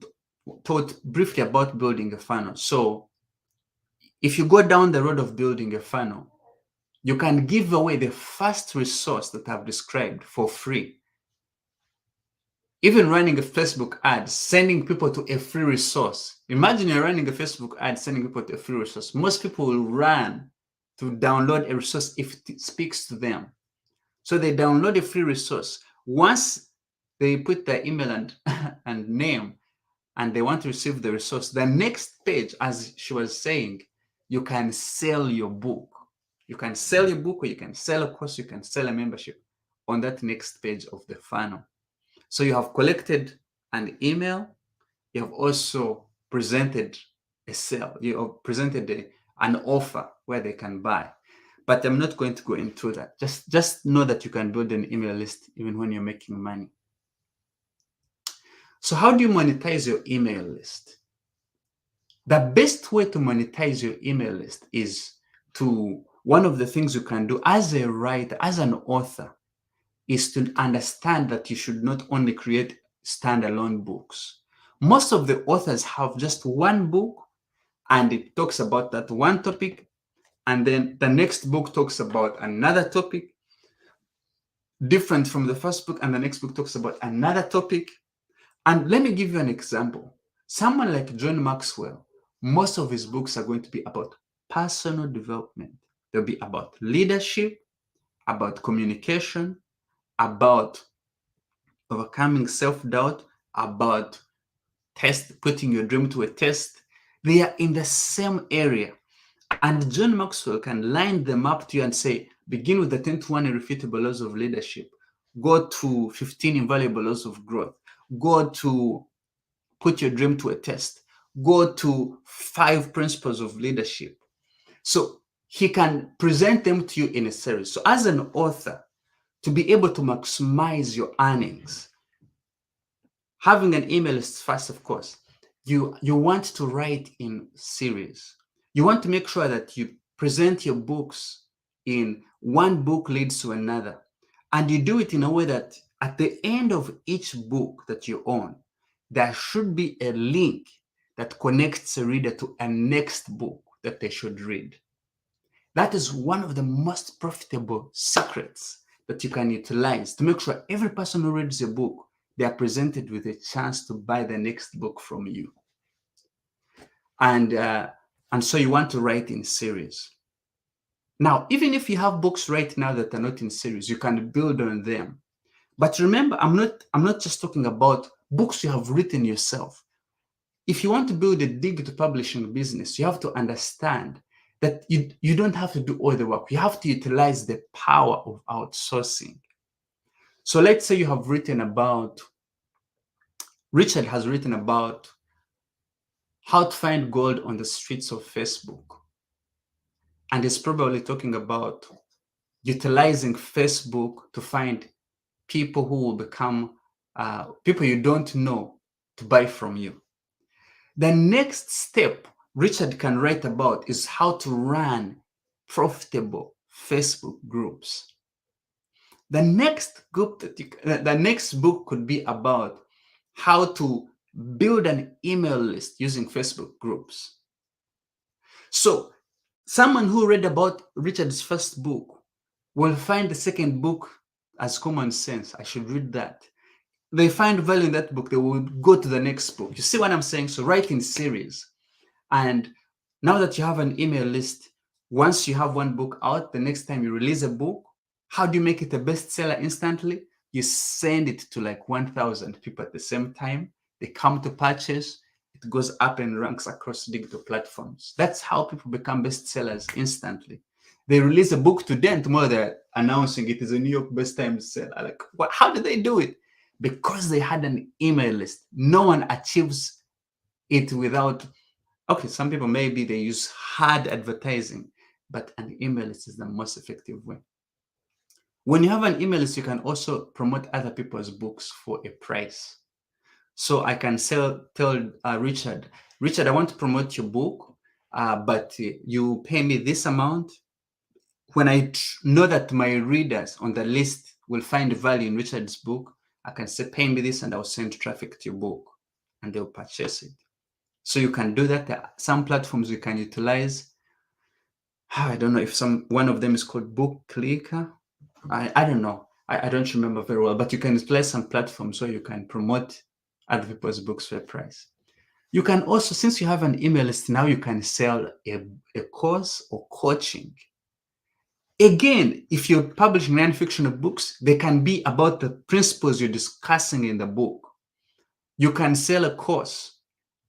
taught briefly about building a funnel. So if you go down the road of building a funnel, you can give away the first resource that I've described for free. Even running a Facebook ad, sending people to a free resource. Imagine you're running a Facebook ad, sending people to a free resource. Most people will run to download a resource if it speaks to them. So they download a free resource. Once they put their email and name, and they want to receive the resource, the next page, as she was saying, you can sell your book. You can sell your book, or you can sell a course, you can sell a membership on that next page of the funnel. So you have collected an email. You have also presented a sale. You have presented an offer where they can buy. But I'm not going to go into that. Just know that you can build an email list even when you're making money. So how do you monetize your email list? The best way to monetize your email list is one of the things you can do as a writer, as an author, is to understand that you should not only create standalone books. Most of the authors have just one book and it talks about that one topic, and then the next book talks about another topic different from the first book, and the next book talks about another topic. And let me give you an example. Someone like John Maxwell, most of his books are going to be about personal development. They'll be about leadership, about communication, about overcoming self-doubt, about putting your dream to a test. They are in the same area. And John Maxwell can line them up to you and say, begin with the 21 irrefutable laws of leadership, go to 15 invaluable laws of growth, go to put your dream to a test, go to 5 principles of leadership. So he can present them to you in a series. So as an author, to be able to maximize your earnings, having an email list first, of course, you want to write in series. You want to make sure that you present your books in one book leads to another. And you do it in a way that at the end of each book that you own, there should be a link that connects a reader to a next book that they should read. That is one of the most profitable secrets that you can utilize to make sure every person who reads your book, they are presented with a chance to buy the next book from you. And so you want to write in series. Now, even if you have books right now that are not in series, you can build on them. But remember, I'm not just talking about books you have written yourself. If you want to build a digital publishing business, you have to understand that you don't have to do all the work. You have to utilize the power of outsourcing. So let's say you have written about, Richard has written about how to find gold on the streets of Facebook. And he's probably talking about utilizing Facebook to find people who will become people you don't know to buy from you. The next step Richard can write about is how to run profitable Facebook groups. The next book could be about how to build an email list using Facebook groups. So someone who read about Richard's first book will find the second book as common sense. I should read that. They find value in that book, they will go to the next book. You see what I'm saying? So write in series. And now that you have an email list, once you have one book out, the next time you release a book, how do you make it a bestseller instantly? You send it to like 1,000 people at the same time. They come to purchase. It goes up and ranks across digital platforms. That's how people become bestsellers instantly. They release a book today and tomorrow they're announcing it is a New York best-time seller. Like, what? How did they do it? Because they had an email list. No one achieves it without, okay, some people maybe they use hard advertising, but an email list is the most effective way. When you have an email list, you can also promote other people's books for a price. So I can tell Richard, I want to promote your book, but you pay me this amount. When I know that my readers on the list will find value in Richard's book, I can say, pay me this and I'll send traffic to your book and they'll purchase it. So you can do that. Some platforms you can utilize. I don't know if one of them is called Book Clicker. I don't know. I don't remember very well, but you can utilize some platforms where you can promote other people's books for a price. You can also, since you have an email list, now you can sell a course or coaching. Again, if you're publishing nonfiction books, they can be about the principles you're discussing in the book. You can sell a course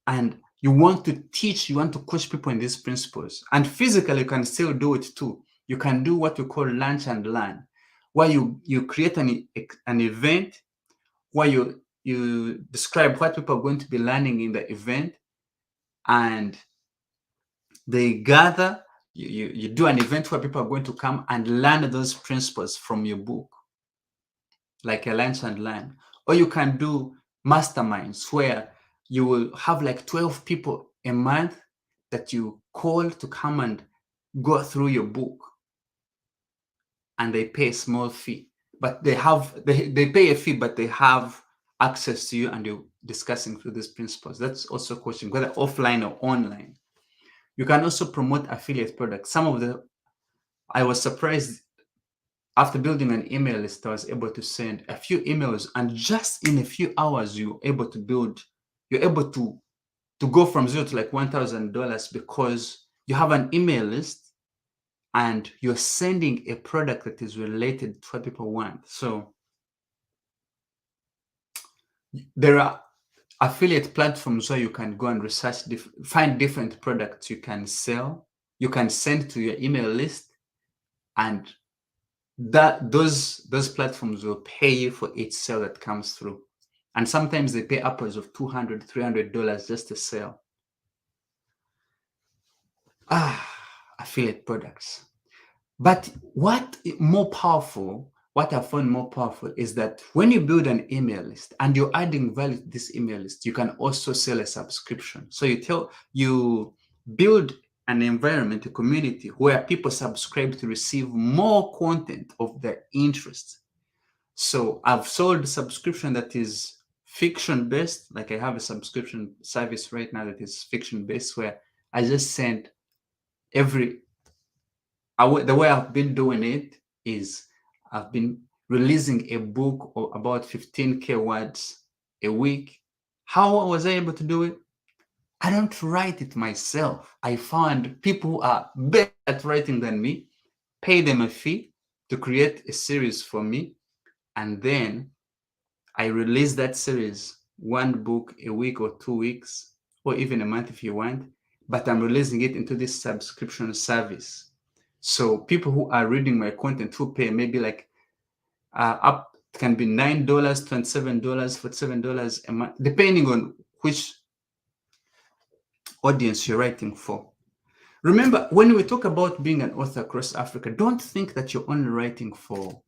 and you want to teach, you want to coach people in these principles. And physically, you can still do it too. You can do what we call lunch and learn, where you create an event where you describe what people are going to be learning in the event, and they gather. You do an event where people are going to come and learn those principles from your book, like a lunch and learn. Or you can do masterminds where you will have like 12 people a month that you call to come and go through your book, and they pay a small fee, but they pay a fee, but they have access to you and you're discussing through these principles. That's also coaching, whether offline or online. You can also promote affiliate products. I was surprised after building an email list, I was able to send a few emails, and just in a few hours, you're able to go from zero to like $1,000 because you have an email list and you're sending a product that is related to what people want. So There are affiliate platforms where you can go and research, find different products you can sell, you can send to your email list, and those platforms will pay you for each sale that comes through. And sometimes they pay upwards of $200, $300 just to sell. Affiliate products. But what I found more powerful is that when you build an email list and you're adding value to this email list, you can also sell a subscription. So you build an environment, a community where people subscribe to receive more content of their interests. So I've sold a subscription that is fiction based. Like I have a subscription service right now that is fiction based, where I just send the way I've been doing it is I've been releasing a book of about 15K words a week. How was I able to do it? I don't write it myself. I found people who are better at writing than me, pay them a fee to create a series for me, and then I release that series, one book a week or 2 weeks, or even a month if you want, but I'm releasing it into this subscription service. So people who are reading my content who pay maybe like up, it can be $9, $27, $47 a month, depending on which audience you're writing for. Remember, when we talk about being an author across Africa, don't think that you're only writing for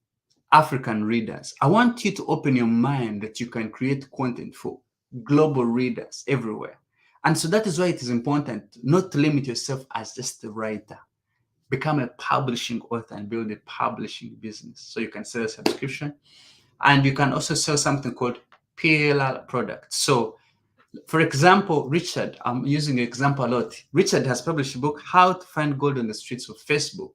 African readers. I want you to open your mind that you can create content for global readers everywhere. And so that is why it is important not to limit yourself as just a writer. Become a publishing author and build a publishing business. So you can sell a subscription, and you can also sell something called PLR products. So for example, Richard, I'm using an example a lot. Richard has published a book, How to Find Gold on the Streets of Facebook.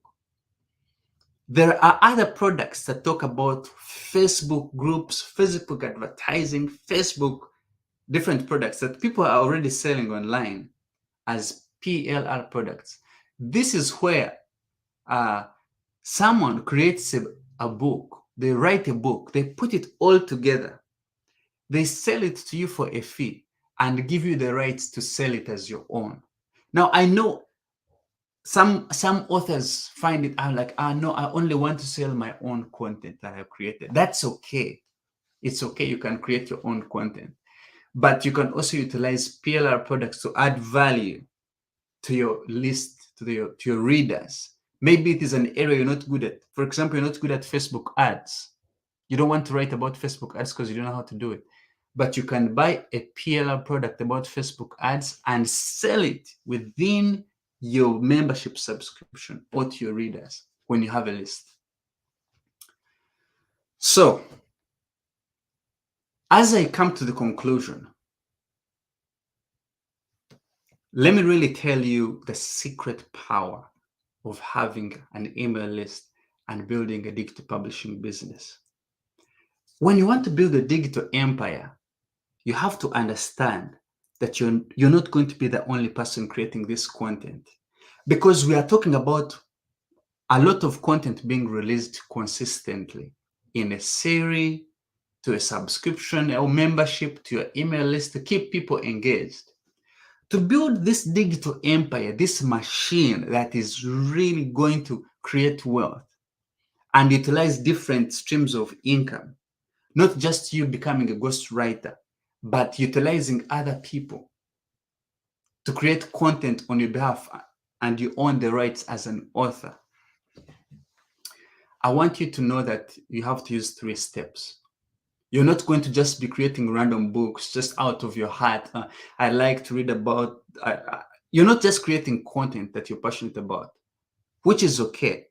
There are other products that talk about Facebook groups, Facebook advertising, Facebook, different products that people are already selling online as PLR products. This is where someone creates a book, they write a book, they put it all together, they sell it to you for a fee and give you the rights to sell it as your own. Now, I know some authors find it out like, no, I only want to sell my own content that I've created. That's okay. It's okay. You can create your own content, but you can also utilize PLR products to add value to your list, to your readers. Maybe it is an area you're not good at. For example, you're not good at Facebook ads. You don't want to write about Facebook ads because you don't know how to do it. But you can buy a PLR product about Facebook ads and sell it within your membership subscription or to your readers when you have a list. So, as I come to the conclusion, let me really tell you the secret power of having an email list and building a digital publishing business. When you want to build a digital empire, you have to understand that you're not going to be the only person creating this content, because we are talking about a lot of content being released consistently in a series, to a subscription or membership, to your email list to keep people engaged. To build this digital empire, this machine that is really going to create wealth and utilize different streams of income, not just you becoming a ghostwriter, but utilizing other people to create content on your behalf, and you own the rights as an author. I want you to know that you have to use 3 steps. You're not going to just be creating random books just out of your heart. I like to read about, you're not just creating content that you're passionate about, which is okay.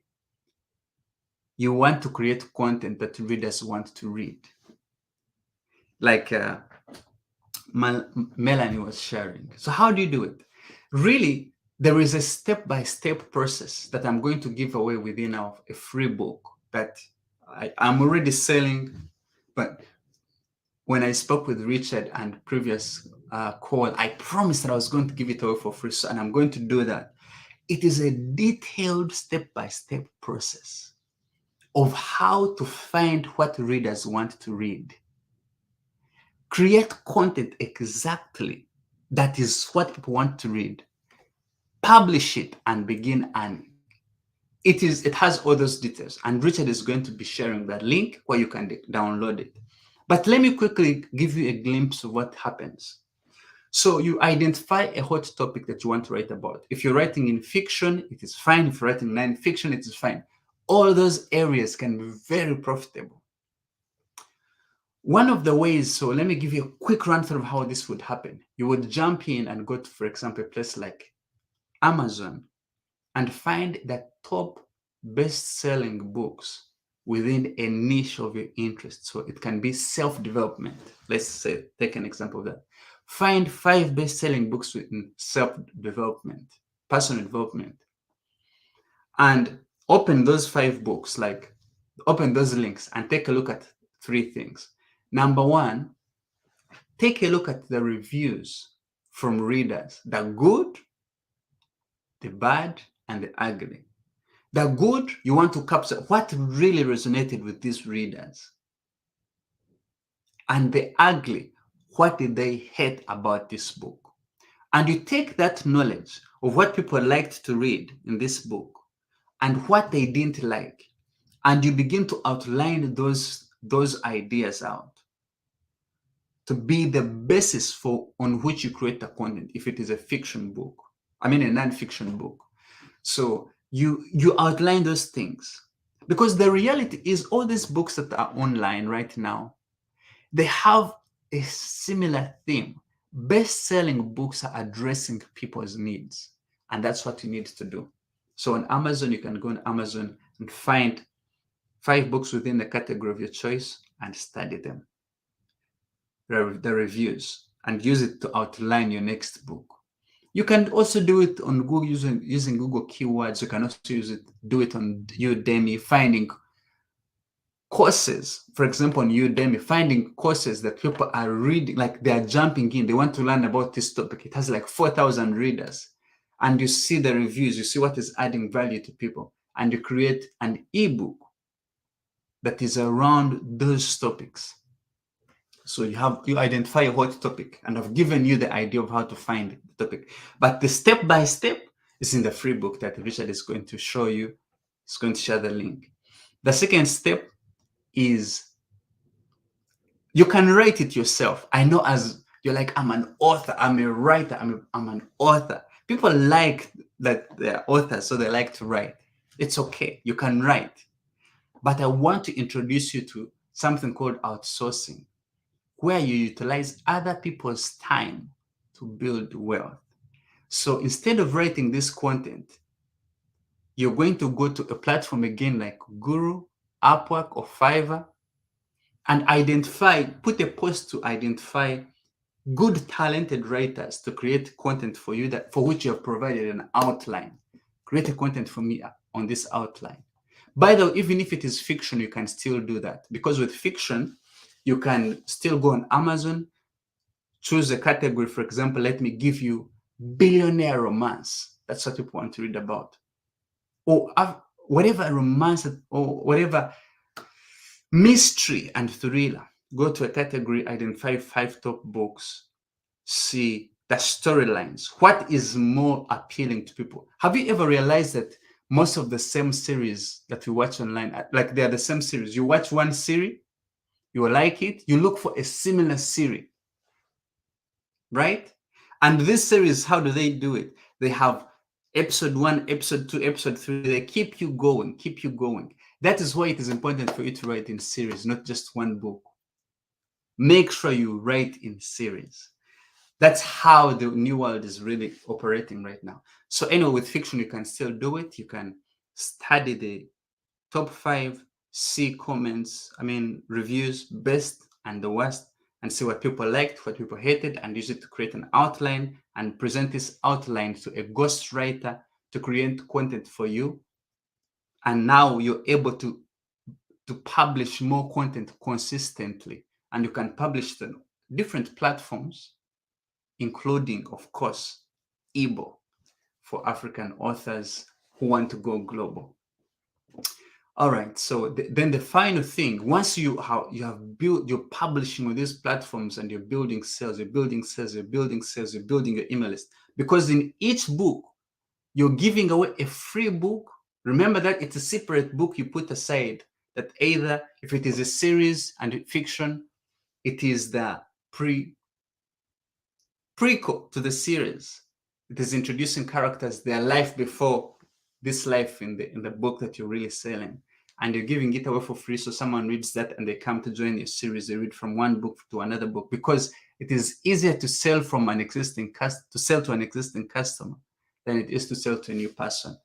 You want to create content that readers want to read. Like Melanie was sharing. So how do you do it? Really, there is a step-by-step process that I'm going to give away within a free book that I'm already selling. But when I spoke with Richard and previous call, I promised that I was going to give it away for free, and I'm going to do that. It is a detailed step-by-step process of how to find what readers want to read. Create content exactly that is what people want to read. Publish it and begin earning. It has all those details, and Richard is going to be sharing that link where you can download it. But let me quickly give you a glimpse of what happens. So you identify a hot topic that you want to write about. If you're writing in fiction, it is fine. If you're writing non-fiction, it is fine. All those areas can be very profitable. One of the ways, so let me give you a quick run through of how this would happen. You would jump in and go to, for example, a place like Amazon and find the top best-selling books within a niche of your interest. So it can be self-development. Let's say, take an example of that. Find 5 best-selling books within self-development, personal development, and open those 5 books, like open those links and take a look at 3 things. Number 1, take a look at the reviews from readers, the good, the bad, and the ugly. The good, you want to capture what really resonated with these readers. And the ugly, what did they hate about this book? And you take that knowledge of what people liked to read in this book and what they didn't like, and you begin to outline those ideas out to be the basis for on which you create the content. If it is a fiction book, I mean a non-fiction book. So you outline those things, because the reality is all these books that are online right now, they have a similar theme. Best-selling books are addressing people's needs, and that's what you need to do. So on Amazon, you can go on Amazon and find 5 books within the category of your choice and study them, the reviews, and use it to outline your next book. You can also do it on Google using Google keywords. You can also do it on Udemy, finding courses. For example, on Udemy, finding courses that people are reading, like they are jumping in. They want to learn about this topic. It has like 4,000 readers. And you see the reviews, you see what is adding value to people. And you create an ebook that is around those topics. So you identify a hot topic, and I've given you the idea of how to find the topic. But the step-by-step is in the free book that Richard is going to show you. He's going to share the link. The second step is you can write it yourself. I know, as you're like, I'm an author, I'm a writer, I'm an author. People like that they're authors, so they like to write. It's okay, you can write. But I want to introduce you to something called outsourcing, where you utilize other people's time to build wealth. So instead of writing this content, you're going to go to a platform again like Guru, Upwork, or Fiverr, and put a post to identify good, talented writers to create content for you for which you have provided an outline. Create a content for me on this outline. By the way, even if it is fiction, you can still do that, because with fiction, you can still go on Amazon, choose a category. For example, let me give you billionaire romance. That's what people want to read about. Or whatever romance or whatever mystery and thriller. Go to a category, identify 5 top books, see the storylines. What is more appealing to people? Have you ever realized that most of the same series that we watch online, like they are the same series? You watch one series, you like it, you look for a similar series, right? And this series, how do they do it? They have episode 1, episode 2, episode 3. They keep you going, keep you going. That is why it is important for you to write in series, not just one book. Make sure you write in series. That's how the new world is really operating right now. So anyway, with fiction, you can still do it. You can study the top 5, see comments, reviews, best and the worst, and see what people liked, what people hated, and use it to create an outline and present this outline to a ghostwriter to create content for you. And now you're able to publish more content consistently, and you can publish to different platforms, including, of course, Igbo for African authors who want to go global. All right. So then the final thing, once you have built, you're publishing on these platforms and you're building sales, you're building sales, you're building sales, you're building your email list. Because in each book, you're giving away a free book. Remember that it's a separate book you put aside, that either if it is a series and fiction, it is the prequel to the series. It is introducing characters, their life before this life in the book that you're really selling. And you're giving it away for free. So someone reads that and they come to join your series. They read from one book to another book, because it is easier to sell from an existing to sell to an existing customer than it is to sell to a new person.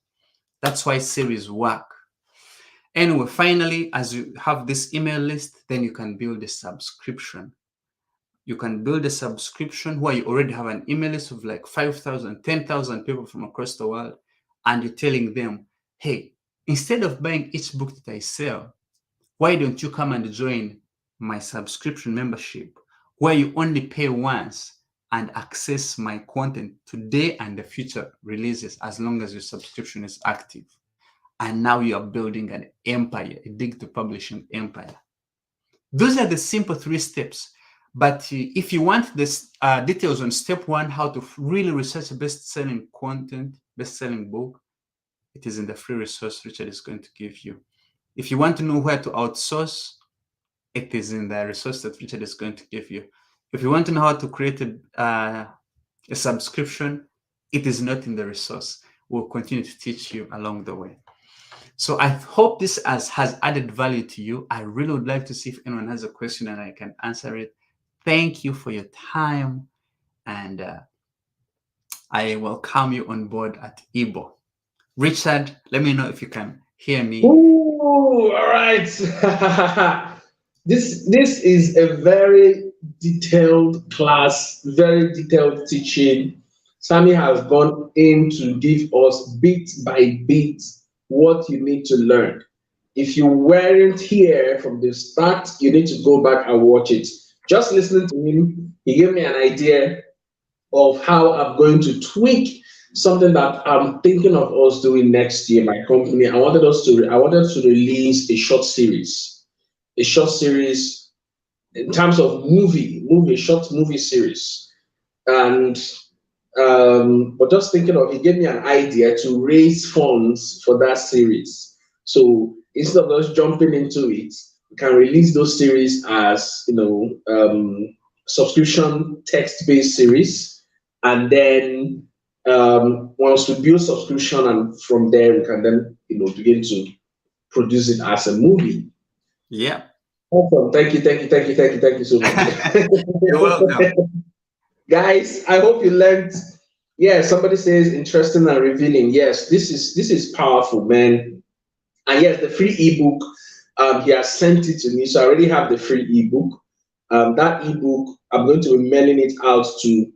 That's why series work. Anyway, finally, as you have this email list, then you can build a subscription. You can build a subscription where you already have an email list of like 5,000, 10,000 people from across the world. And you're telling them, hey, instead of buying each book that I sell, why don't you come and join my subscription membership, where you only pay once and access my content today and the future releases, as long as your subscription is active. And now you are building an empire, a digital publishing empire. Those are the simple 3 steps. But if you want this details on step 1, how to really research a best-selling content, best-selling book, it is in the free resource Richard is going to give you. If you want to know where to outsource, it is in the resource that Richard is going to give you. If you want to know how to create a subscription, it is not in the resource. We'll continue to teach you along the way. So I hope this has added value to you. I really would like to see if anyone has a question and I can answer it. Thank you for your time, and I welcome you on board at Igbo. Richard, let me know if you can hear me. Ooh, all right. This is a very detailed class, very detailed teaching. Sammy has gone in to give us bit by bit what you need to learn. If you weren't here from the start, you need to go back and watch it. Just listening to him, he gave me an idea of how I'm going to tweak something that I'm thinking of us doing next year. My company, I wanted to release a short series in terms of short movie series, and but just thinking of, he gave me an idea to raise funds for that series. So instead of us jumping into it, we can release those series as subscription text-based series, and then once we build subscription, and from there we can then begin to produce it as a movie. Yeah. Awesome. Thank you so much. You're welcome. Guys, I hope you learned. Yeah, somebody says interesting and revealing. Yes, this is powerful, man. And yes, the free ebook, he has sent it to me, so I already have the free ebook. That ebook, I'm going to be mailing it out to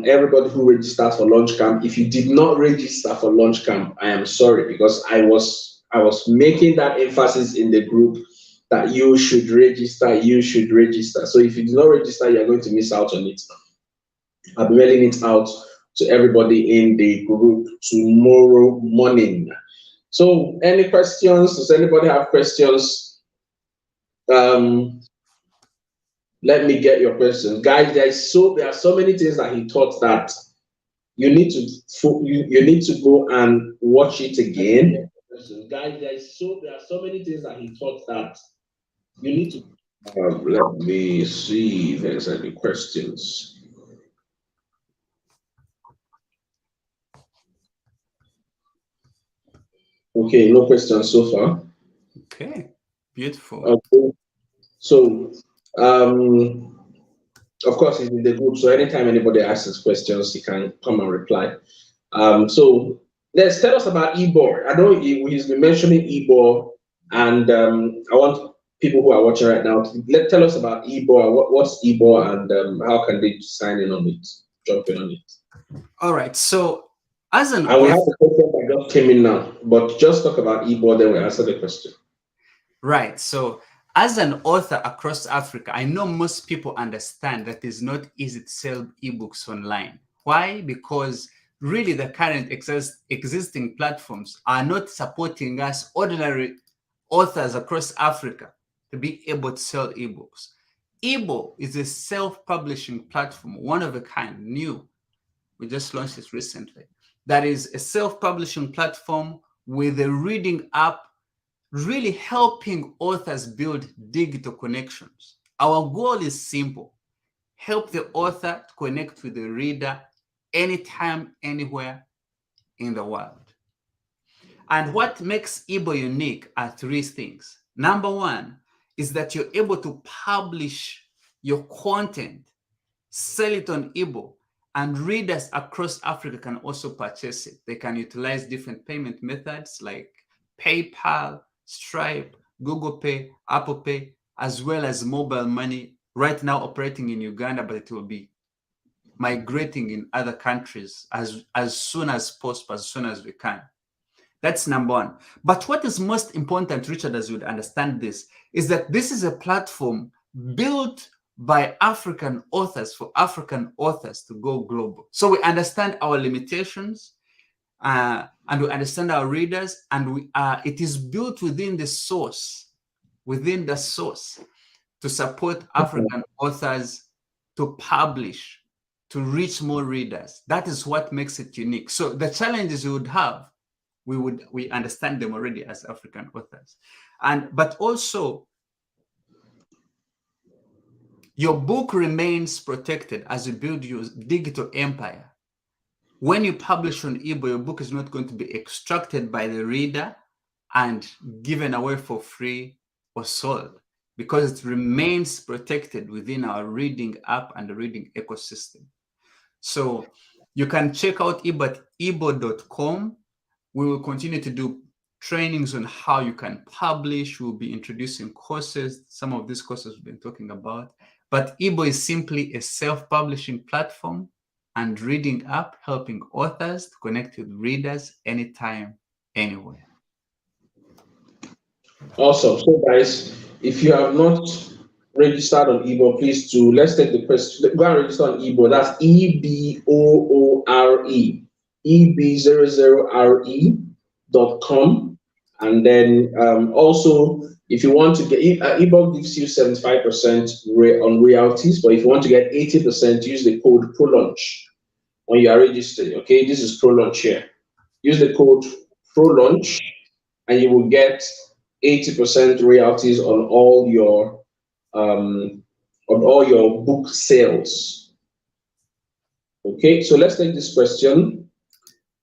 everybody who registered for LaunchCamp. If you did not register for LaunchCamp, I am sorry, because I was making that emphasis in the group that you should register. So if you do not register, you're going to miss out on it. I'll be mailing it out to everybody in the group tomorrow morning. So any questions? Does anybody have questions? Let me get your questions. Guys, there are so many things that he taught that you need to go and watch it again. Guys, there are so many things that he taught that you need to. Let me see if there's any questions. Okay, no questions so far. Okay, beautiful. Okay. So, of course, he's in the group, so anytime anybody asks questions, he can come and reply. So let's tell us about Ebor. I know he's been mentioning Ebor, and I want people who are watching right now to tell us about Ebor. What's Ebor, and how can they sign in on it, jump in on it? All right. So, as an I will have a question that just came in now, but just talk about Ebor, then we answer the question. Right. So, as an author across Africa, I know most people understand that it's not easy to sell ebooks online. Why? Because really the current existing platforms are not supporting us ordinary authors across Africa to be able to sell ebooks. Ebo is a self-publishing platform, one of a kind, new. We just launched it recently. That is a self-publishing platform with a reading app, really helping authors build digital connections. Our goal is simple: help the author to connect with the reader anytime, anywhere in the world. And what makes Ebo unique are three things. Number one is that you're able to publish your content, sell it on Ebo, and readers across Africa can also purchase it. They can utilize different payment methods like PayPal, Stripe, Google Pay, Apple Pay, as well as mobile money, right now operating in Uganda, but it will be migrating in other countries as soon as possible, as soon as we can. That's number one. But what is most important, Richard, as you would understand this, is that this is a platform built by African authors for African authors to go global. So we understand our limitations and we understand our readers, and it is built within the source, to support African authors to publish, to reach more readers. That is what makes it unique. So the challenges you would have, we understand them already as African authors. But also, your book remains protected as you build your digital empire. When you publish on Ebo, your book is not going to be extracted by the reader and given away for free or sold, because it remains protected within our reading app and the reading ecosystem. So you can check out Ebo at ebo.com. We will continue to do trainings on how you can publish. We'll be introducing courses. Some of these courses we've been talking about. But Ebo is simply a self-publishing platform and reading app helping authors to connect with readers anytime, anywhere. Awesome. So guys, if you have not registered on Ebo, please do. Let's take the question. Go and register on Ebo. That's EBOORE, EB00RE.com. And then also, if you want to get, Ebo gives you 75% on royalties, but if you want to get 80%, use the code PROLAUNCH when you are registered. Okay, this is PROLAUNCH here. Use the code PROLAUNCH and you will get 80% royalties on all your book sales. Okay, so let's take this question.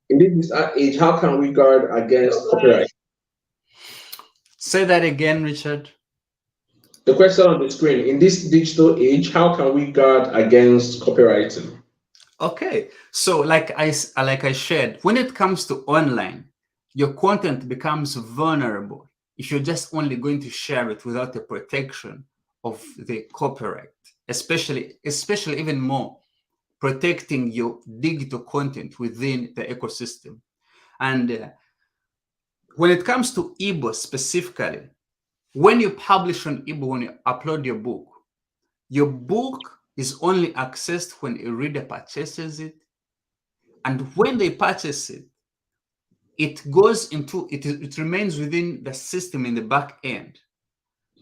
In this age, how can we guard against copyright? Say that again, Richard. The question on the screen: in this digital age, how can we guard against copywriting? Okay, so like I shared, when it comes to online, your content becomes vulnerable if you're just only going to share it without the protection of the copyright, especially even more protecting your digital content within the ecosystem. And when it comes to Ebo specifically, when you publish on Ebo, when you upload your book is only accessed when a reader purchases it. And when they purchase it, it remains within the system in the back end.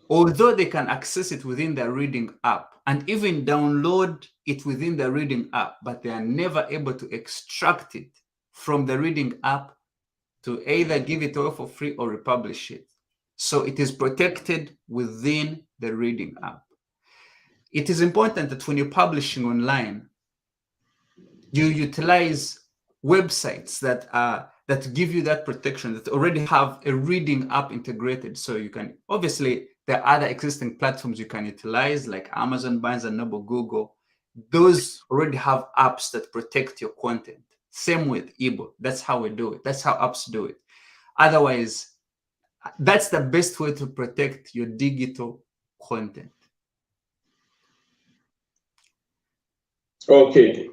Although they can access it within the reading app and even download it within the reading app, but they are never able to extract it from the reading app to either give it away for free or republish it. So it is protected within the reading app. It is important that when you're publishing online, you utilize websites that give you that protection, that already have a reading app integrated. So you can, obviously, there are other existing platforms you can utilize like Amazon, Barnes and Noble, Google. Those already have apps that protect your content. Same with Ebo. That's how we do it. That's how apps do it. Otherwise, that's the best way to protect your digital content. Okay,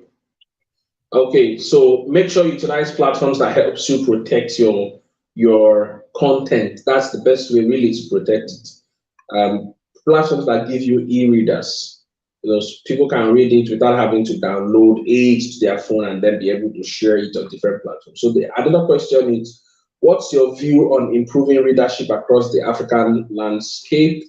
so make sure you utilize platforms that helps you protect your content. That's the best way really to protect it. Platforms that give you e-readers. People can read it without having to download it to their phone and then be able to share it on different platforms. So another question is, What's your view on improving readership across the African landscape,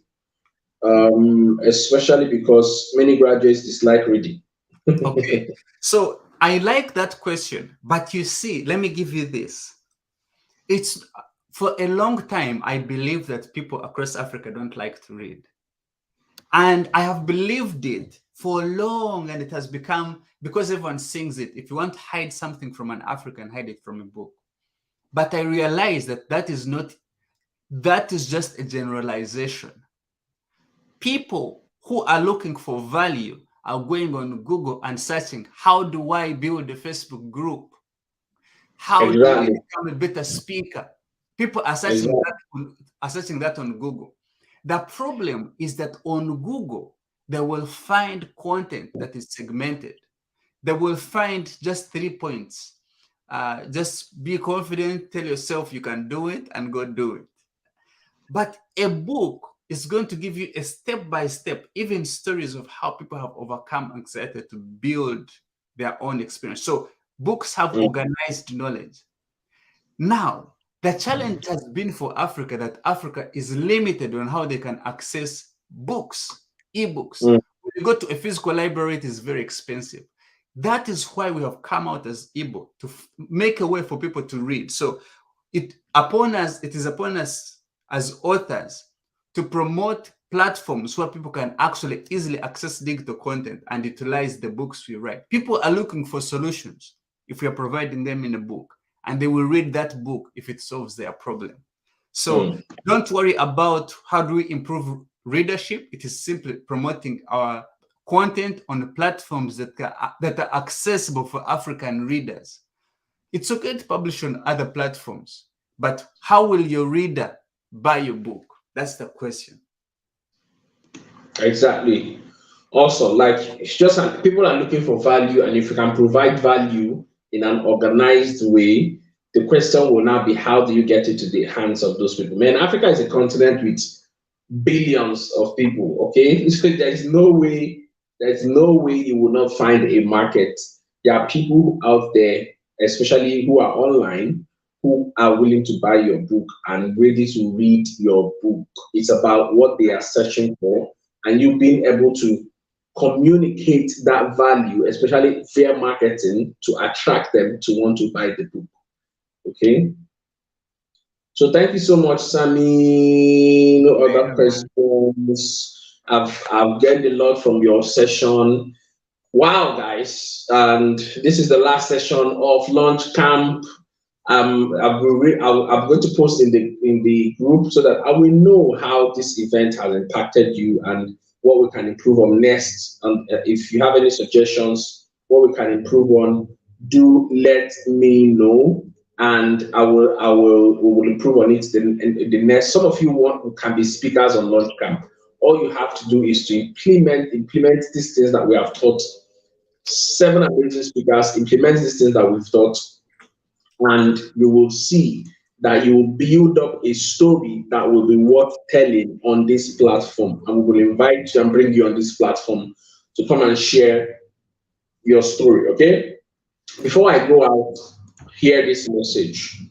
especially because many graduates dislike reading? Okay, so I like that question, but you see, let me give you this. It's for a long time, I believe that people across Africa don't like to read. And I have believed it for long, and it has become, because everyone sings it, if you want to hide something from an African, hide it from a book. But I realize that that is just a generalization. People who are looking for value are going on Google and searching, how do I build a Facebook group? How do I become a better speaker? People are searching that on Google. The problem is that on Google, they will find content that is segmented. They will find just 3 points. Just be confident, tell yourself you can do it, and go do it. But a book is going to give you a step-by-step, even stories of how people have overcome anxiety to build their own experience. So books have organized knowledge. Now, the challenge has been for Africa that Africa is limited on how they can access books, ebooks. When you go to a physical library, it is very expensive. That is why we have come out as ebook, to make a way for people to read. So it is upon us as authors to promote platforms where people can actually easily access digital content and utilize the books we write. People are looking for solutions if we are providing them in a book, and they will read that book if it solves their problem. So don't worry about how do we improve readership. It is simply promoting our content on the platforms that are accessible for African readers. It's okay to publish on other platforms, but how will your reader buy your book? That's the question. Exactly. Also, like, it's just people are looking for value, and if you can provide value in an organized way, the question will now be, how do you get it to the hands of those people? Man, Africa is a continent with billions of people. Okay, so there's no way you will not find a market. There are people out there, especially who are online, who are willing to buy your book and ready to read your book. It's about what they are searching for, and you being able to communicate that value, especially via marketing, to attract them to want to buy the book. Okay. So thank you so much, Sammy. No other questions. I've gained a lot from your session. Wow, guys! And this is the last session of LaunchCamp. I'm going to post in the group so that I will know how this event has impacted you and what we can improve on next. And if you have any suggestions, what we can improve on, do let me know, and we will improve on it. The next, some of you can be speakers on LaunchCamp. All you have to do is to implement these things that we have taught. 7 amazing speakers implement these things that we've taught, and you will see that you will build up a story that will be worth telling on this platform. And we will invite you and bring you on this platform to come and share your story. Okay? Before I go out, hear this message.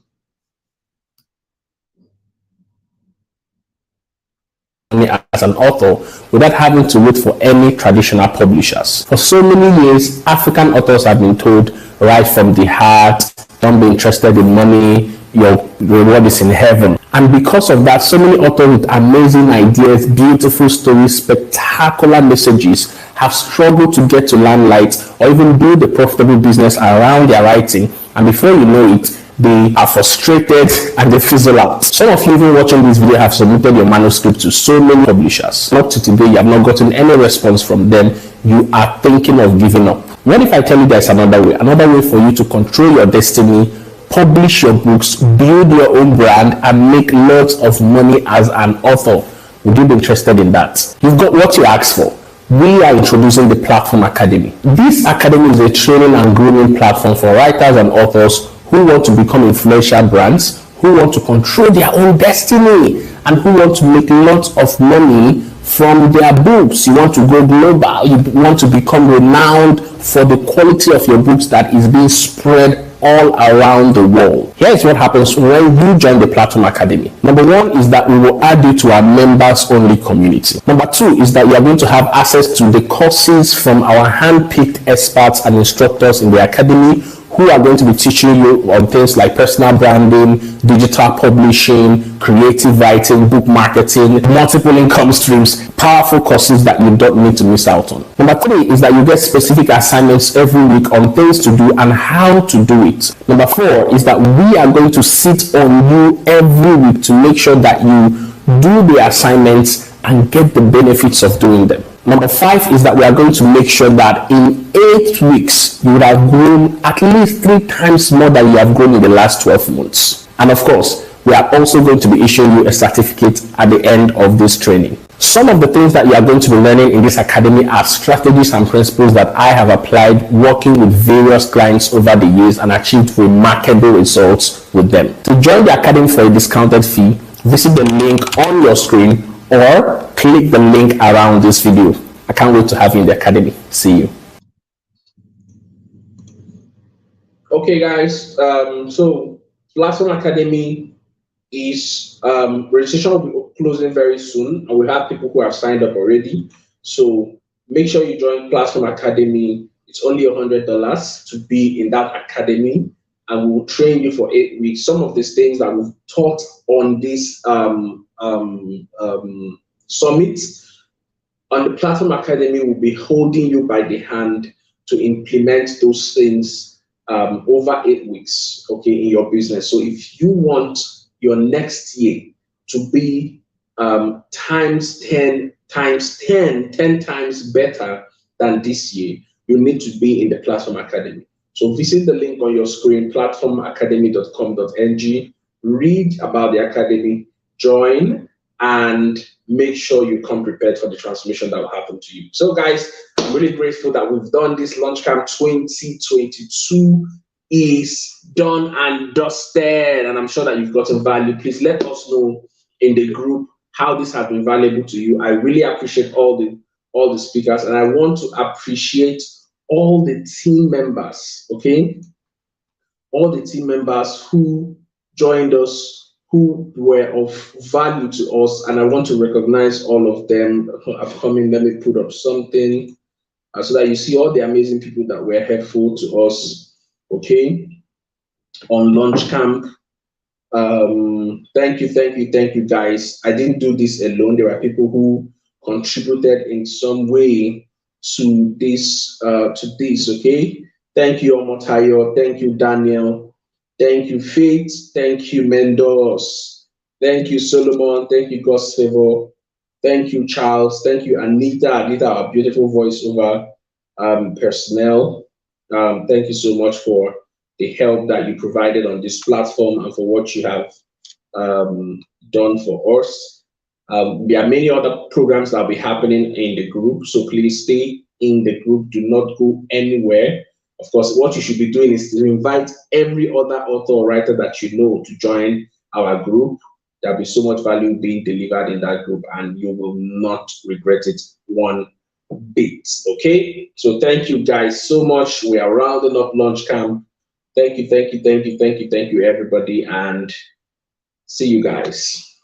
As an author without having to wait for any traditional publishers. For so many years, African authors have been told, write from the heart, don't be interested in money, your reward is in heaven. And because of that, so many authors with amazing ideas, beautiful stories, spectacular messages have struggled to get to limelight or even build a profitable business around their writing. And before you know it, they are frustrated and they fizzle out. Some of you even watching this video have submitted your manuscript to so many publishers. Up to today, you have not gotten any response from them. You are thinking of giving up. What if I tell you there's another way for you to control your destiny, publish your books, build your own brand, and make lots of money as an author? Would you be interested in that? You've got what you asked for. We are introducing the Platform Academy. This academy is a training and grooming platform for writers and authors who want to become influential brands, who want to control their own destiny and who want to make lots of money from their books. You want to go global. You want to become renowned for the quality of your books that is being spread all around the world. Here's what happens when you join the Platform Academy. Number one is that we will add you to our members only community. Number two is that you are going to have access to the courses from our hand-picked experts and instructors in the academy, who are going to be teaching you on things like personal branding, digital publishing, creative writing, book marketing, multiple income streams, powerful courses that you don't need to miss out on. Number three is that you get specific assignments every week on things to do and how to do it. Number four is that we are going to sit on you every week to make sure that you do the assignments and get the benefits of doing them. Number five is that we are going to make sure that in 8 weeks, you would have grown at least 3 times more than you have grown in the last 12 months. And of course, we are also going to be issuing you a certificate at the end of this training. Some of the things that you are going to be learning in this academy are strategies and principles that I have applied working with various clients over the years and achieved remarkable results with them. To join the academy for a discounted fee, visit the link on your screen or click the link around this video. I can't wait to have you in the academy. See you. Okay, guys. So Platform Academy is registration will be closing very soon, and we have people who have signed up already. So make sure you join Platform Academy. It's only $100 to be in that academy, and we will train you for 8 weeks. Some of these things that we've taught on this summit on the Platform Academy will be holding you by the hand to implement those things over 8 weeks, okay, in your business. So if you want your next year to be times 10 times better than this year, you need to be in the Platform Academy. So visit the link on your screen, platformacademy.com.ng, read about the academy, join, and make sure you come prepared for the transformation that will happen to you. So guys, I'm really grateful that we've done this. LaunchCamp 2022 is done and dusted, and I'm sure that you've gotten value. Please let us know in the group how this has been valuable to you. I really appreciate all the speakers, and I want to appreciate all the team members, okay? All the team members who joined us, who were of value to us, and I want to recognize all of them. Upcoming, let me put up something so that you see all the amazing people that were helpful to us, okay, on LaunchCamp. Thank you, guys. I didn't do this alone. There are people who contributed in some way to this, okay? Thank you, Omotayo. Thank you, Daniel. Thank you, Faith. Thank you, Mendos. Thank you, Solomon. Thank you, God's favor. Thank you, Charles. Thank you, Anita. Anita, our beautiful voiceover personnel. Thank you so much for the help that you provided on this platform and for what you have done for us. There are many other programs that will be happening in the group, so please stay in the group. Do not go anywhere. Of course, what you should be doing is to invite every other author or writer that you know to join our group. There'll be so much value being delivered in that group, and you will not regret it one bit. Okay, so thank you guys so much. We are rounding up LaunchCamp. Thank you, everybody, and see you guys.